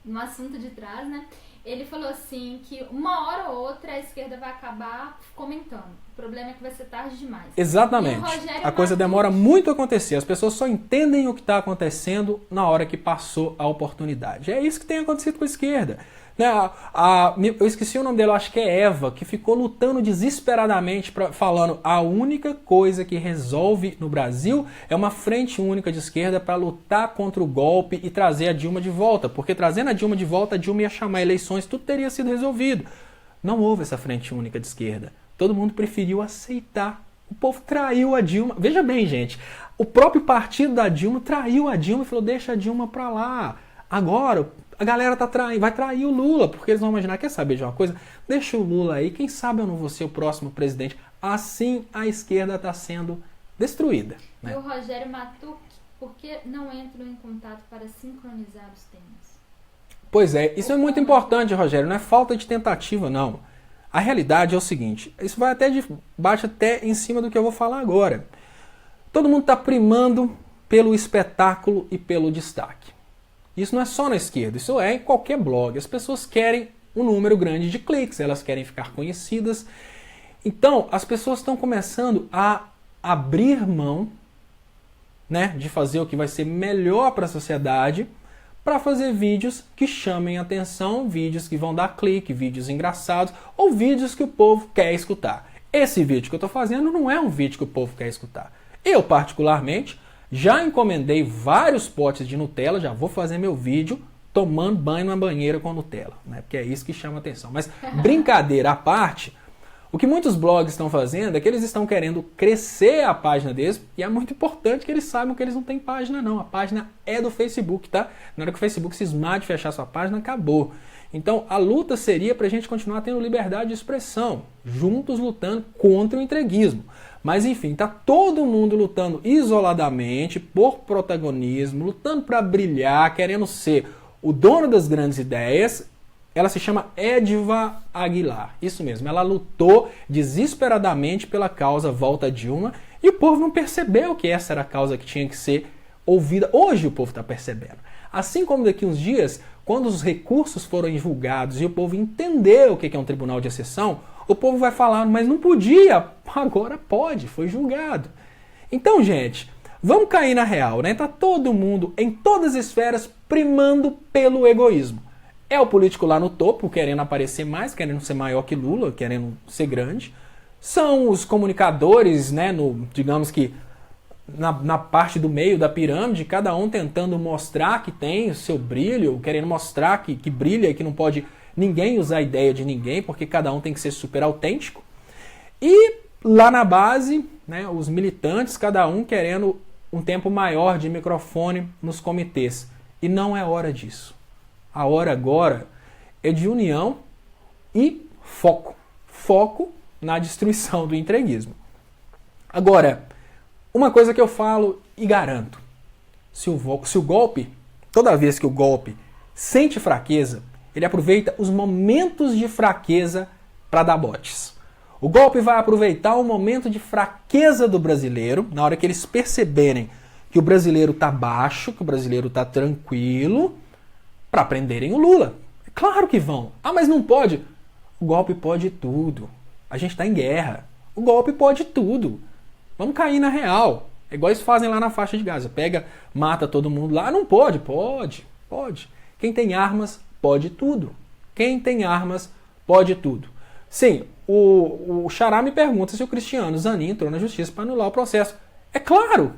no assunto de trás, né? Ele falou assim que uma hora ou outra a esquerda vai acabar comentando. O problema é que vai ser tarde demais. Exatamente. A coisa demora muito a acontecer. As pessoas só entendem o que está acontecendo na hora que passou a oportunidade. É isso que tem acontecido com a esquerda. Eu esqueci o nome dela, acho que é Eva, que ficou lutando desesperadamente, falando a única coisa que resolve no Brasil é uma frente única de esquerda para lutar contra o golpe e trazer a Dilma de volta, porque trazendo a Dilma de volta, a Dilma ia chamar eleições, tudo teria sido resolvido. Não houve essa frente única de esquerda. Todo mundo preferiu aceitar. O povo traiu a Dilma. Veja bem, gente, o próprio partido da Dilma traiu a Dilma e falou, deixa a Dilma para lá. Agora a galera vai trair o Lula, porque eles vão imaginar, quer saber de uma coisa? Deixa o Lula aí, quem sabe eu não vou ser o próximo presidente. Assim a esquerda está sendo destruída. Né? E o Rogério Matuc, por que não entram em contato para sincronizar os temas? Pois é, isso é muito importante, Rogério, não é falta de tentativa, não. A realidade é o seguinte, isso vai bate até em cima do que eu vou falar agora. Todo mundo está primando pelo espetáculo e pelo destaque. Isso não é só na esquerda, isso é em qualquer blog. As pessoas querem um número grande de cliques, elas querem ficar conhecidas. Então, as pessoas estão começando a abrir mão, né, de fazer o que vai ser melhor para a sociedade, para fazer vídeos que chamem atenção, vídeos que vão dar clique, vídeos engraçados, ou vídeos que o povo quer escutar. Esse vídeo que eu estou fazendo não é um vídeo que o povo quer escutar. Eu, particularmente, já encomendei vários potes de Nutella, já vou fazer meu vídeo tomando banho na banheira com Nutella, né? Porque é isso que chama atenção. Mas brincadeira à parte, o que muitos blogs estão fazendo é que eles estão querendo crescer a página deles e é muito importante que eles saibam que eles não têm página não. A página é do Facebook, tá? Na hora que o Facebook cismar de fechar sua página, acabou. Então a luta seria para a gente continuar tendo liberdade de expressão, juntos lutando contra o entreguismo. Mas enfim, tá todo mundo lutando isoladamente, por protagonismo, lutando para brilhar, querendo ser o dono das grandes ideias. Ela se chama Ediva Aguilar, isso mesmo, ela lutou desesperadamente pela causa Volta Dilma e o povo não percebeu que essa era a causa que tinha que ser ouvida. Hoje o povo está percebendo. Assim como daqui uns dias, quando os recursos forem julgados e o povo entender o que é um tribunal de exceção, o povo vai falar, mas não podia, agora pode, foi julgado. Então, gente, vamos cair na real, né? Tá todo mundo, em todas as esferas, primando pelo egoísmo. É o político lá no topo, querendo aparecer mais, querendo ser maior que Lula, querendo ser grande. São os comunicadores, né, digamos que na parte do meio da pirâmide, cada um tentando mostrar que tem o seu brilho, querendo mostrar que brilha e que não pode ninguém usar a ideia de ninguém, porque cada um tem que ser super autêntico. E lá na base, né, os militantes, cada um querendo um tempo maior de microfone nos comitês. E não é hora disso. A hora agora é de união e foco. Foco na destruição do entreguismo. Agora, uma coisa que eu falo e garanto. Se o golpe, toda vez que o golpe sente fraqueza, ele aproveita os momentos de fraqueza para dar botes. O golpe vai aproveitar o momento de fraqueza do brasileiro, na hora que eles perceberem que o brasileiro está baixo, que o brasileiro está tranquilo, para prenderem o Lula. É claro que vão. Ah, mas não pode. O golpe pode tudo. A gente está em guerra. O golpe pode tudo. Vamos cair na real. É igual eles fazem lá na faixa de Gaza. Pega, mata todo mundo lá. Não pode. Pode. Quem tem armas pode tudo. Quem tem armas pode tudo. Sim, o Xará me pergunta se o Cristiano Zanin entrou na justiça para anular o processo. É claro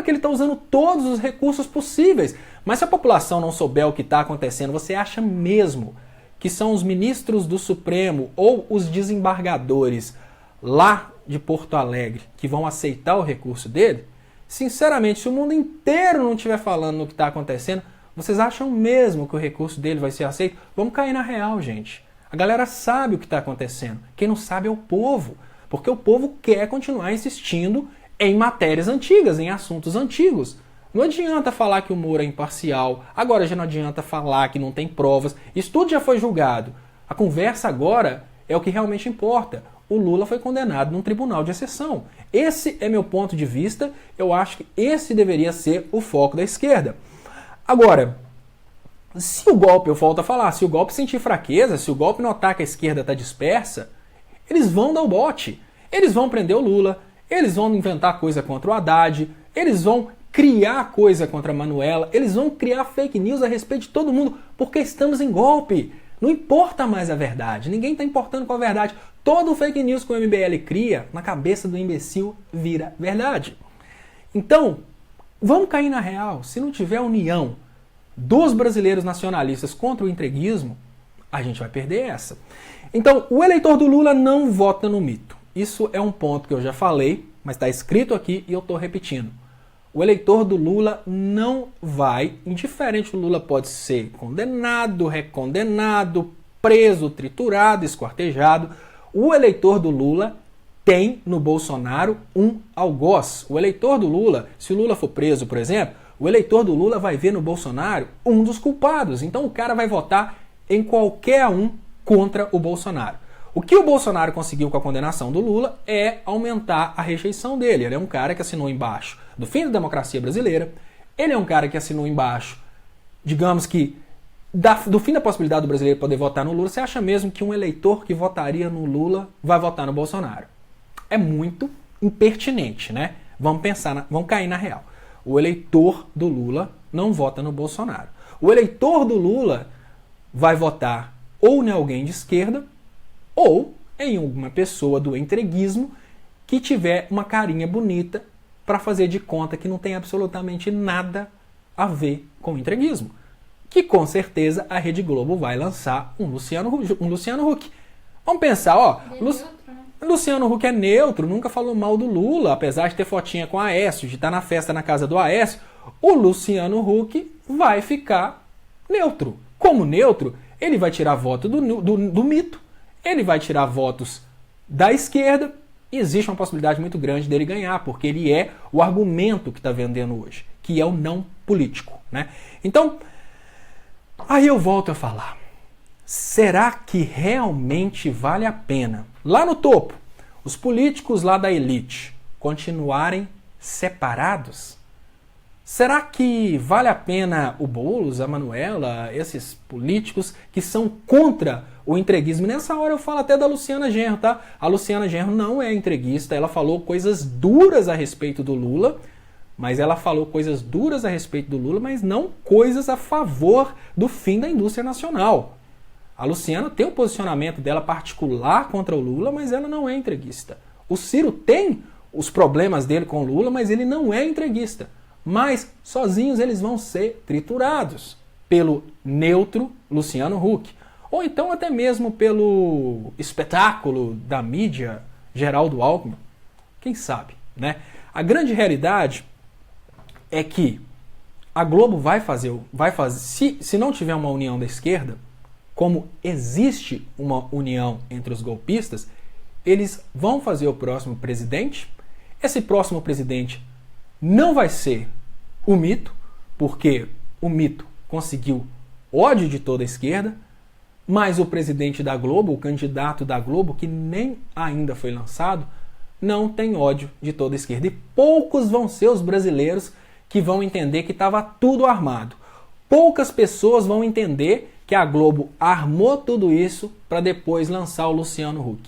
que ele está usando todos os recursos possíveis. Mas se a população não souber o que está acontecendo, você acha mesmo que são os ministros do Supremo ou os desembargadores lá de Porto Alegre que vão aceitar o recurso dele? Sinceramente, se o mundo inteiro não estiver falando no que está acontecendo, vocês acham mesmo que o recurso dele vai ser aceito? Vamos cair na real, gente. A galera sabe o que está acontecendo. Quem não sabe é o povo. Porque o povo quer continuar insistindo em matérias antigas, em assuntos antigos. Não adianta falar que o Moro é imparcial, agora já não adianta falar que não tem provas, isso tudo já foi julgado. A conversa agora é o que realmente importa. O Lula foi condenado num tribunal de exceção. Esse é meu ponto de vista, eu acho que esse deveria ser o foco da esquerda. Agora, se o golpe, eu volto a falar, se o golpe sentir fraqueza, se o golpe notar que a esquerda está dispersa, eles vão dar o bote. Eles vão prender o Lula, eles vão inventar coisa contra o Haddad, eles vão criar coisa contra a Manuela, eles vão criar fake news a respeito de todo mundo, porque estamos em golpe. Não importa mais a verdade, ninguém está importando com a verdade. Todo fake news que o MBL cria, na cabeça do imbecil, vira verdade. Então, vamos cair na real. Se não tiver união dos brasileiros nacionalistas contra o entreguismo, a gente vai perder essa. Então, o eleitor do Lula não vota no mito. Isso é um ponto que eu já falei, mas está escrito aqui e eu estou repetindo. O eleitor do Lula não vai, indiferente, o Lula pode ser condenado, recondenado, preso, triturado, esquartejado. O eleitor do Lula tem no Bolsonaro um algoz. O eleitor do Lula, se o Lula for preso, por exemplo, o eleitor do Lula vai ver no Bolsonaro um dos culpados. Então o cara vai votar em qualquer um contra o Bolsonaro. O que o Bolsonaro conseguiu com a condenação do Lula é aumentar a rejeição dele. Ele é um cara que assinou embaixo do fim da democracia brasileira. Ele é um cara que assinou embaixo, digamos que, do fim da possibilidade do brasileiro poder votar no Lula. Você acha mesmo que um eleitor que votaria no Lula vai votar no Bolsonaro? É muito impertinente, né? Vamos pensar, vamos cair na real. O eleitor do Lula não vota no Bolsonaro. O eleitor do Lula vai votar ou em alguém de esquerda ou em alguma pessoa do entreguismo que tiver uma carinha bonita para fazer de conta que não tem absolutamente nada a ver com o entreguismo. Que com certeza a Rede Globo vai lançar um Luciano Huck. Vamos pensar, ó, Luciano Huck é neutro, nunca falou mal do Lula, apesar de ter fotinha com a Aécio, de estar na festa na casa do Aécio. O Luciano Huck vai ficar neutro. Como neutro, ele vai tirar voto do mito, ele vai tirar votos da esquerda e existe uma possibilidade muito grande dele ganhar, porque ele é o argumento que está vendendo hoje, que é o não político, né? Então, aí eu volto a falar. Será que realmente vale a pena, lá no topo, os políticos lá da elite continuarem separados? Será que vale a pena o Boulos, a Manuela, esses políticos que são contra o entreguismo? Nessa hora eu falo até da Luciana Genro, tá? A Luciana Genro não é entreguista, ela falou coisas duras a respeito do Lula, mas não coisas a favor do fim da indústria nacional. A Luciana tem um posicionamento dela particular contra o Lula, mas ela não é entreguista. O Ciro tem os problemas dele com o Lula, mas ele não é entreguista. Mas sozinhos eles vão ser triturados pelo neutro Luciano Huck. Ou então até mesmo pelo espetáculo da mídia Geraldo Alckmin. Quem sabe, né? A grande realidade é que a Globo vai fazer se não tiver uma união da esquerda, como existe uma união entre os golpistas, eles vão fazer o próximo presidente. Esse próximo presidente não vai ser o mito, porque o mito conseguiu ódio de toda a esquerda, mas o presidente da Globo, o candidato da Globo, que nem ainda foi lançado, não tem ódio de toda a esquerda. E poucos vão ser os brasileiros que vão entender que estava tudo armado. Poucas pessoas vão entender que a Globo armou tudo isso para depois lançar o Luciano Huck.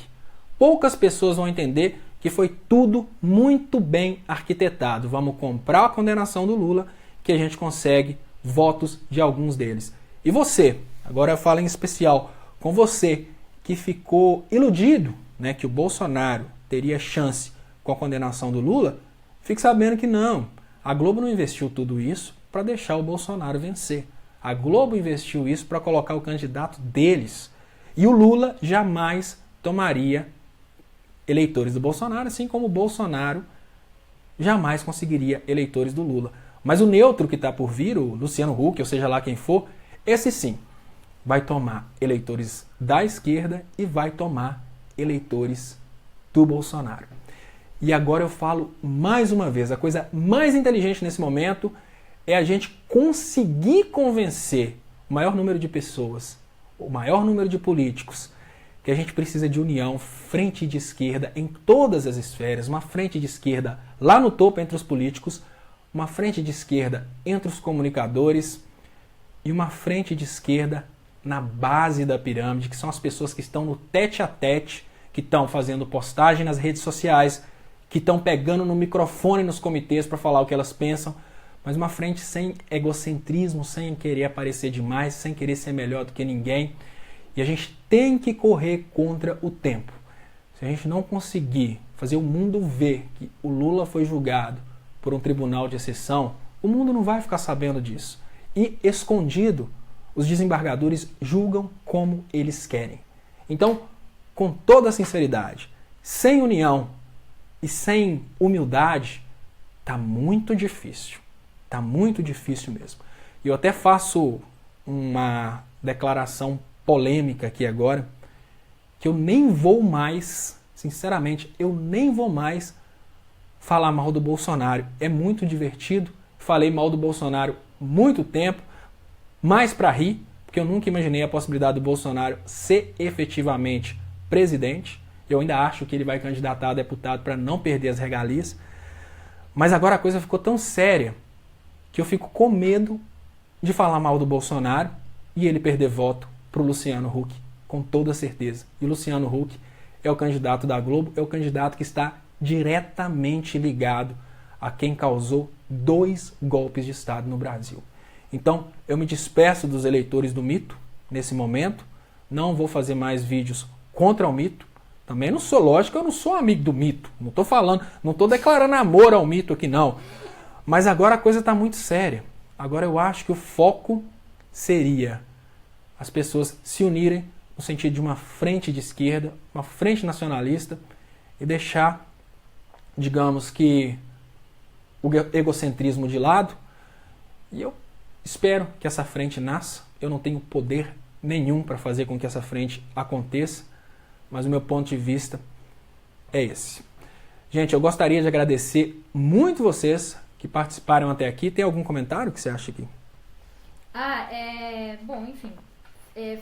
Poucas pessoas vão entender que foi tudo muito bem arquitetado. Vamos comprar a condenação do Lula, que a gente consegue votos de alguns deles. E você, agora eu falo em especial com você que ficou iludido, né, que o Bolsonaro teria chance com a condenação do Lula, fique sabendo que não. A Globo não investiu tudo isso para deixar o Bolsonaro vencer. A Globo investiu isso para colocar o candidato deles. E o Lula jamais tomaria eleitores do Bolsonaro, assim como o Bolsonaro jamais conseguiria eleitores do Lula. Mas o neutro que está por vir, o Luciano Huck, ou seja lá quem for, esse sim vai tomar eleitores da esquerda e vai tomar eleitores do Bolsonaro. E agora eu falo mais uma vez, a coisa mais inteligente nesse momento é a gente conseguir convencer o maior número de pessoas, o maior número de políticos, que a gente precisa de união, frente de esquerda em todas as esferas, uma frente de esquerda lá no topo entre os políticos, uma frente de esquerda entre os comunicadores e uma frente de esquerda na base da pirâmide, que são as pessoas que estão no tete a tete, que estão fazendo postagem nas redes sociais, que estão pegando no microfone nos comitês para falar o que elas pensam, mas uma frente sem egocentrismo, sem querer aparecer demais, sem querer ser melhor do que ninguém. E a gente tem que correr contra o tempo. Se a gente não conseguir fazer o mundo ver que o Lula foi julgado por um tribunal de exceção, o mundo não vai ficar sabendo disso. E, escondido, os desembargadores julgam como eles querem. Então, com toda a sinceridade, sem união e sem humildade, tá muito difícil. Tá muito difícil mesmo. E eu até faço uma declaração polêmica aqui agora, que eu nem vou mais, sinceramente, eu nem vou mais falar mal do Bolsonaro. É muito divertido. Falei mal do Bolsonaro muito tempo, mais para rir, porque eu nunca imaginei a possibilidade do Bolsonaro ser efetivamente presidente. Eu ainda acho que ele vai candidatar a deputado para não perder as regalias. Mas agora a coisa ficou tão séria que eu fico com medo de falar mal do Bolsonaro e ele perder voto para o Luciano Huck, com toda certeza. E o Luciano Huck é o candidato da Globo, é o candidato que está diretamente ligado a quem causou 2 golpes de Estado no Brasil. Então, eu me despeço dos eleitores do mito nesse momento, não vou fazer mais vídeos contra o mito, também não sou, lógico, eu não sou amigo do mito, não estou falando, não estou declarando amor ao mito aqui não, mas agora a coisa está muito séria. Agora eu acho que o foco seria as pessoas se unirem no sentido de uma frente de esquerda, uma frente nacionalista e deixar, digamos que, o egocentrismo de lado. E eu espero que essa frente nasça. Eu não tenho poder nenhum para fazer com que essa frente aconteça, mas o meu ponto de vista é esse. Gente, eu gostaria de agradecer muito vocês que participaram até aqui. Tem algum comentário que você acha aqui? Bom, enfim,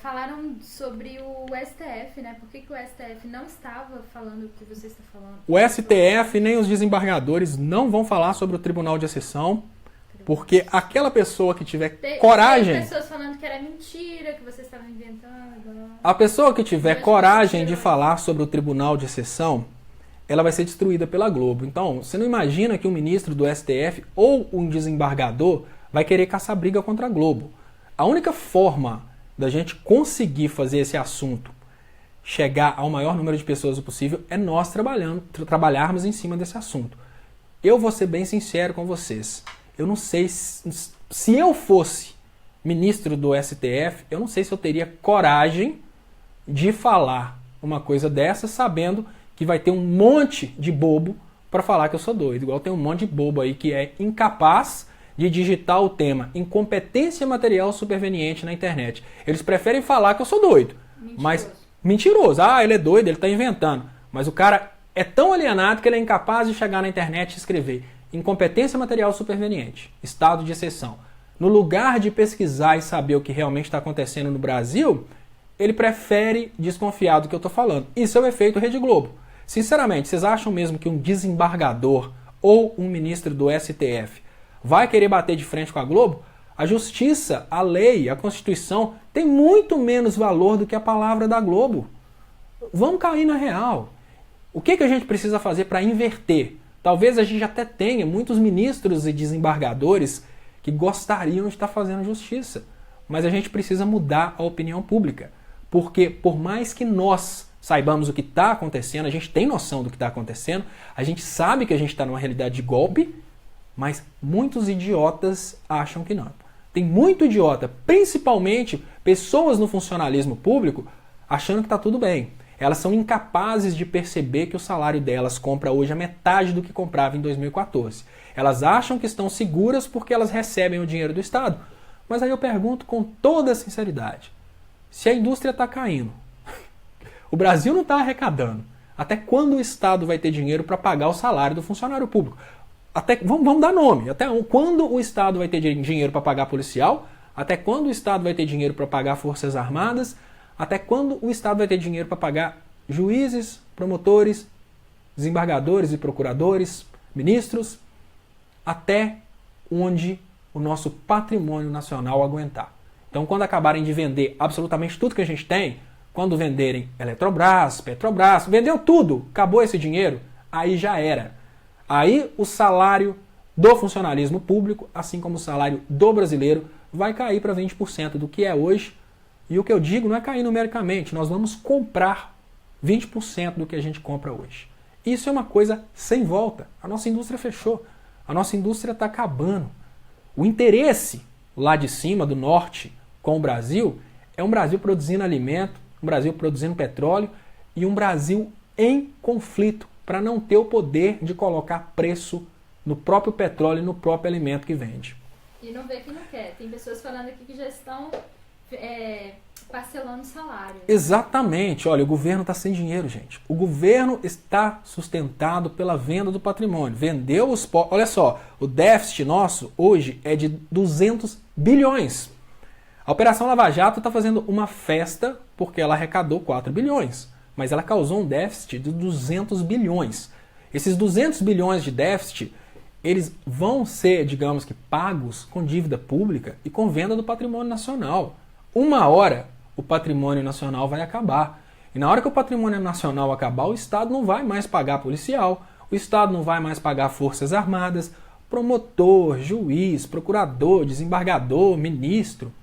falaram sobre o STF, né? Por que o STF não estava falando o que você está falando? O STF nem os desembargadores não vão falar sobre o Tribunal de Exceção, porque aquela pessoa que tiver coragem... Tem pessoas falando que era mentira, que você estava inventando... A pessoa que tiver coragem de falar sobre o Tribunal de Exceção, ela vai ser destruída pela Globo. Então, você não imagina que um ministro do STF ou um desembargador vai querer caçar briga contra a Globo. A única forma da gente conseguir fazer esse assunto chegar ao maior número de pessoas possível é nós trabalharmos em cima desse assunto. Eu vou ser bem sincero com vocês. Eu não sei se eu fosse ministro do STF, eu não sei se eu teria coragem de falar uma coisa dessa sabendo que vai ter um monte de bobo para falar que eu sou doido. Igual tem um monte de bobo aí que é incapaz de digitar o tema incompetência material superveniente na internet. Eles preferem falar que eu sou doido. Mentiroso. Mas mentiroso. Ah, ele é doido, ele está inventando. Mas o cara é tão alienado que ele é incapaz de chegar na internet e escrever incompetência material superveniente, estado de exceção. No lugar de pesquisar e saber o que realmente está acontecendo no Brasil, ele prefere desconfiar do que eu estou falando. Isso é o efeito Rede Globo. Sinceramente, vocês acham mesmo que um desembargador ou um ministro do STF vai querer bater de frente com a Globo? A justiça, a lei, a Constituição tem muito menos valor do que a palavra da Globo. Vamos cair na real. O que a gente precisa fazer para inverter? Talvez a gente até tenha muitos ministros e desembargadores que gostariam de estar fazendo justiça. Mas a gente precisa mudar a opinião pública. Porque por mais que nós saibamos o que está acontecendo, a gente tem noção do que está acontecendo, a gente sabe que a gente está numa realidade de golpe, mas muitos idiotas acham que não. Tem muito idiota, principalmente pessoas no funcionalismo público, achando que está tudo bem. Elas são incapazes de perceber que o salário delas compra hoje a metade do que comprava em 2014. Elas acham que estão seguras porque elas recebem o dinheiro do Estado. Mas aí eu pergunto com toda a sinceridade, se a indústria está caindo, o Brasil não está arrecadando, até quando o Estado vai ter dinheiro para pagar o salário do funcionário público? Vamos dar nome. Até quando o Estado vai ter dinheiro para pagar policial? Até quando o Estado vai ter dinheiro para pagar Forças Armadas? Até quando o Estado vai ter dinheiro para pagar juízes, promotores, desembargadores e procuradores, ministros? Até onde o nosso patrimônio nacional aguentar. Então, quando acabarem de vender absolutamente tudo que a gente tem, quando venderem Eletrobras, Petrobras, vendeu tudo, acabou esse dinheiro, aí já era. Aí o salário do funcionalismo público, assim como o salário do brasileiro, vai cair para 20% do que é hoje. E o que eu digo não é cair numericamente, nós vamos comprar 20% do que a gente compra hoje. Isso é uma coisa sem volta. A nossa indústria fechou. A nossa indústria está acabando. O interesse lá de cima, do norte, com o Brasil, é um Brasil produzindo alimento, um Brasil produzindo petróleo e um Brasil em conflito para não ter o poder de colocar preço no próprio petróleo e no próprio alimento que vende. E não vê que não quer. Tem pessoas falando aqui que já estão parcelando o salário. Exatamente. Olha, o governo está sem dinheiro, gente. O governo está sustentado pela venda do patrimônio. Vendeu os... Olha só, o déficit nosso hoje é de 200 bilhões. A Operação Lava Jato está fazendo uma festa porque ela arrecadou 4 bilhões. Mas ela causou um déficit de 200 bilhões. Esses 200 bilhões de déficit, eles vão ser, digamos que, pagos com dívida pública e com venda do patrimônio nacional. Uma hora o patrimônio nacional vai acabar. E na hora que o patrimônio nacional acabar, o Estado não vai mais pagar policial, o Estado não vai mais pagar Forças Armadas, promotor, juiz, procurador, desembargador, ministro.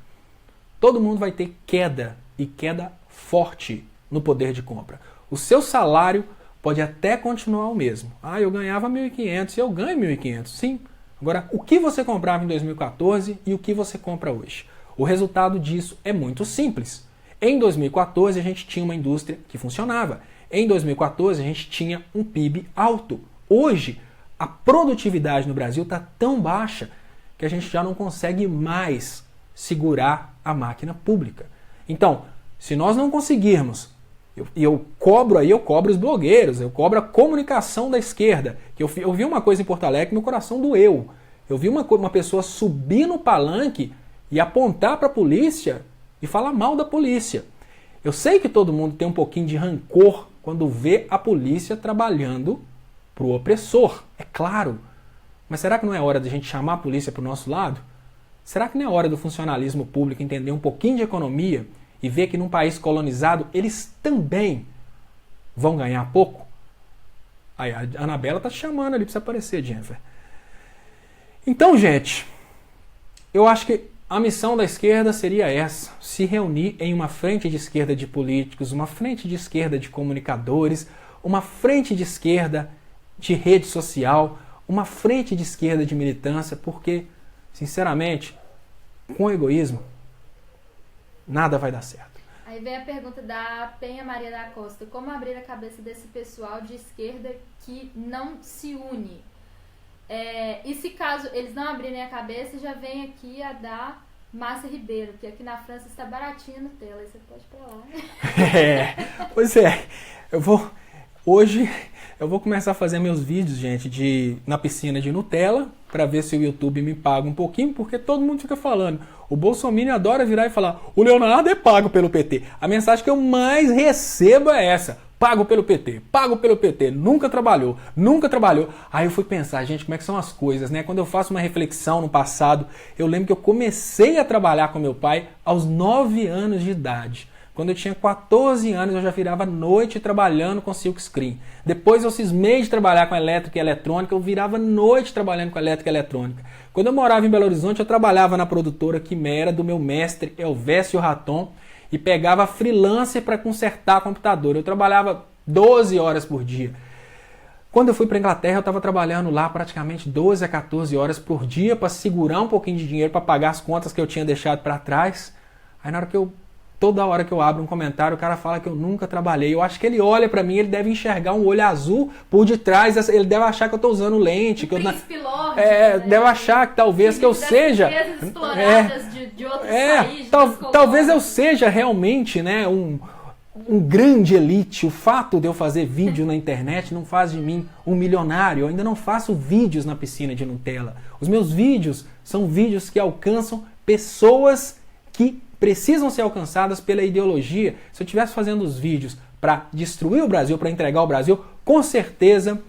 Todo mundo vai ter queda, e queda forte no poder de compra. O seu salário pode até continuar o mesmo. Eu ganhava 1.500 e eu ganho 1.500, sim. Agora, o que você comprava em 2014 e o que você compra hoje? O resultado disso é muito simples. Em 2014, a gente tinha uma indústria que funcionava. Em 2014, a gente tinha um PIB alto. Hoje, a produtividade no Brasil está tão baixa que a gente já não consegue mais segurar a máquina pública. Então, se nós não conseguirmos, eu cobro os blogueiros, eu cobro a comunicação da esquerda, que eu vi uma coisa em Porto Alegre, meu coração doeu. Eu vi uma pessoa subir no palanque e apontar para a polícia e falar mal da polícia. Eu sei que todo mundo tem um pouquinho de rancor quando vê a polícia trabalhando para o opressor, é claro. Mas será que não é hora de a gente chamar a polícia para o nosso lado? Será que não é hora do funcionalismo público entender um pouquinho de economia e ver que num país colonizado eles também vão ganhar pouco? Aí a Anabela está te chamando ali para você aparecer, Jennifer. Então, gente, eu acho que a missão da esquerda seria essa: se reunir em uma frente de esquerda de políticos, uma frente de esquerda de comunicadores, uma frente de esquerda de rede social, uma frente de esquerda de militância, porque, sinceramente, com egoísmo, nada vai dar certo. Aí vem a pergunta da Penha Maria da Costa: como abrir a cabeça desse pessoal de esquerda que não se une? E se caso eles não abrirem a cabeça, já vem aqui a da Márcia Ribeiro, que aqui na França está baratinha no Nutella, aí você pode ir pra lá. Pois é, hoje eu vou começar a fazer meus vídeos, gente, na piscina de Nutella, para ver se o YouTube me paga um pouquinho, porque todo mundo fica falando. O Bolsonaro adora virar e falar: o Leonardo é pago pelo PT. A mensagem que eu mais recebo é essa: pago pelo PT, nunca trabalhou. Aí eu fui pensar, gente, como é que são as coisas, né? Quando eu faço uma reflexão no passado, eu lembro que eu comecei a trabalhar com meu pai aos 9 anos de idade. Quando eu tinha 14 anos, eu já virava noite trabalhando com silkscreen. Depois eu cismei de trabalhar com elétrica e eletrônica, eu virava noite trabalhando com elétrica e eletrônica. Quando eu morava em Belo Horizonte, eu trabalhava na produtora Quimera do meu mestre Elvésio Raton e pegava freelancer para consertar computador. Eu trabalhava 12 horas por dia. Quando eu fui para a Inglaterra, eu estava trabalhando lá praticamente 12 a 14 horas por dia para segurar um pouquinho de dinheiro para pagar as contas que eu tinha deixado para trás. Aí na hora que toda hora que eu abro um comentário, o cara fala que eu nunca trabalhei. Eu acho que ele olha pra mim, ele deve enxergar um olho azul por detrás, ele deve achar que eu tô usando lente. Que Lorde, deve achar que talvez que eu seja... de outros países, talvez eu seja realmente, né, um grande elite. O fato de eu fazer vídeo na internet não faz de mim um milionário. Eu ainda não faço vídeos na piscina de Nutella. Os meus vídeos são vídeos que alcançam pessoas que precisam ser alcançadas pela ideologia. Se eu estivesse fazendo os vídeos para destruir o Brasil, para entregar o Brasil, com certeza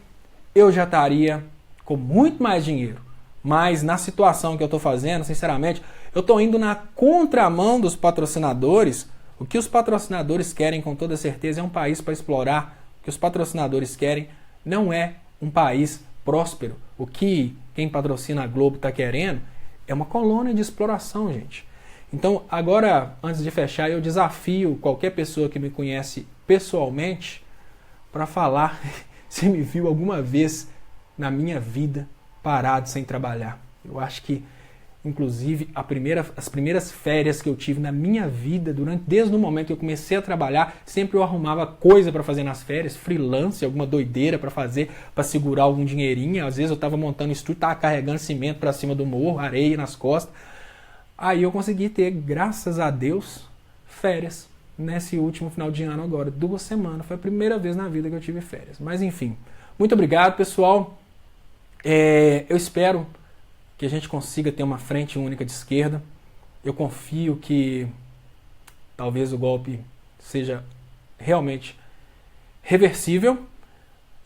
eu já estaria com muito mais dinheiro. Mas na situação que eu estou fazendo, sinceramente, eu estou indo na contramão dos patrocinadores. O que os patrocinadores querem, com toda certeza, é um país para explorar. O que os patrocinadores querem não é um país próspero. O que quem patrocina a Globo está querendo é uma colônia de exploração, gente. Então, agora, antes de fechar, eu desafio qualquer pessoa que me conhece pessoalmente para falar se me viu alguma vez na minha vida parado sem trabalhar. Eu acho que, inclusive, as primeiras férias que eu tive na minha vida, desde o momento que eu comecei a trabalhar, sempre eu arrumava coisa para fazer nas férias, freelance, alguma doideira para fazer, para segurar algum dinheirinho. Às vezes eu estava montando estúdio, estava carregando cimento para cima do morro, areia nas costas. Aí eu consegui ter, graças a Deus, férias nesse último final de ano agora, 2 semanas. Foi a primeira vez na vida que eu tive férias. Mas enfim, muito obrigado, pessoal. Eu espero que a gente consiga ter uma frente única de esquerda. Eu confio que talvez o golpe seja realmente reversível.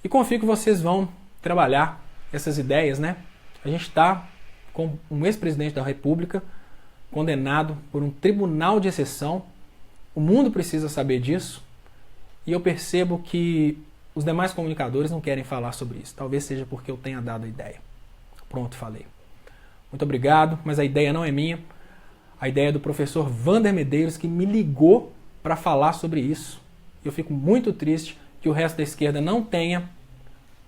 E confio que vocês vão trabalhar essas ideias, né? A gente está com um ex-presidente da República condenado por um tribunal de exceção. O mundo precisa saber disso. E eu percebo que os demais comunicadores não querem falar sobre isso. Talvez seja porque eu tenha dado a ideia. Pronto, falei. Muito obrigado, mas a ideia não é minha. A ideia é do professor Wander Medeiros, que me ligou para falar sobre isso. Eu fico muito triste que o resto da esquerda não tenha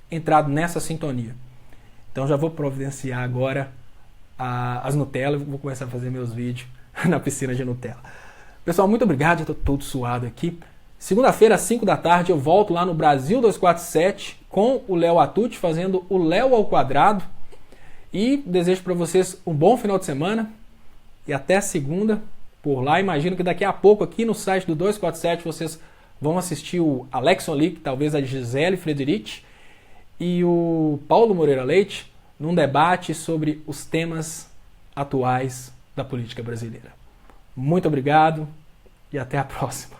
entrado nessa sintonia. Então já vou providenciar agora as Nutella e vou começar a fazer meus vídeos na piscina de Nutella. Pessoal, muito obrigado, eu estou todo suado aqui. Segunda-feira, às 5 da tarde, eu volto lá no Brasil 247 com o Léo Atucci, fazendo o Léo ao Quadrado. E desejo para vocês um bom final de semana e até segunda por lá. Imagino que daqui a pouco aqui no site do 247 vocês vão assistir o Alexson Lick, talvez a Gisele Frederici e o Paulo Moreira Leite num debate sobre os temas atuais da política brasileira. Muito obrigado e até a próxima.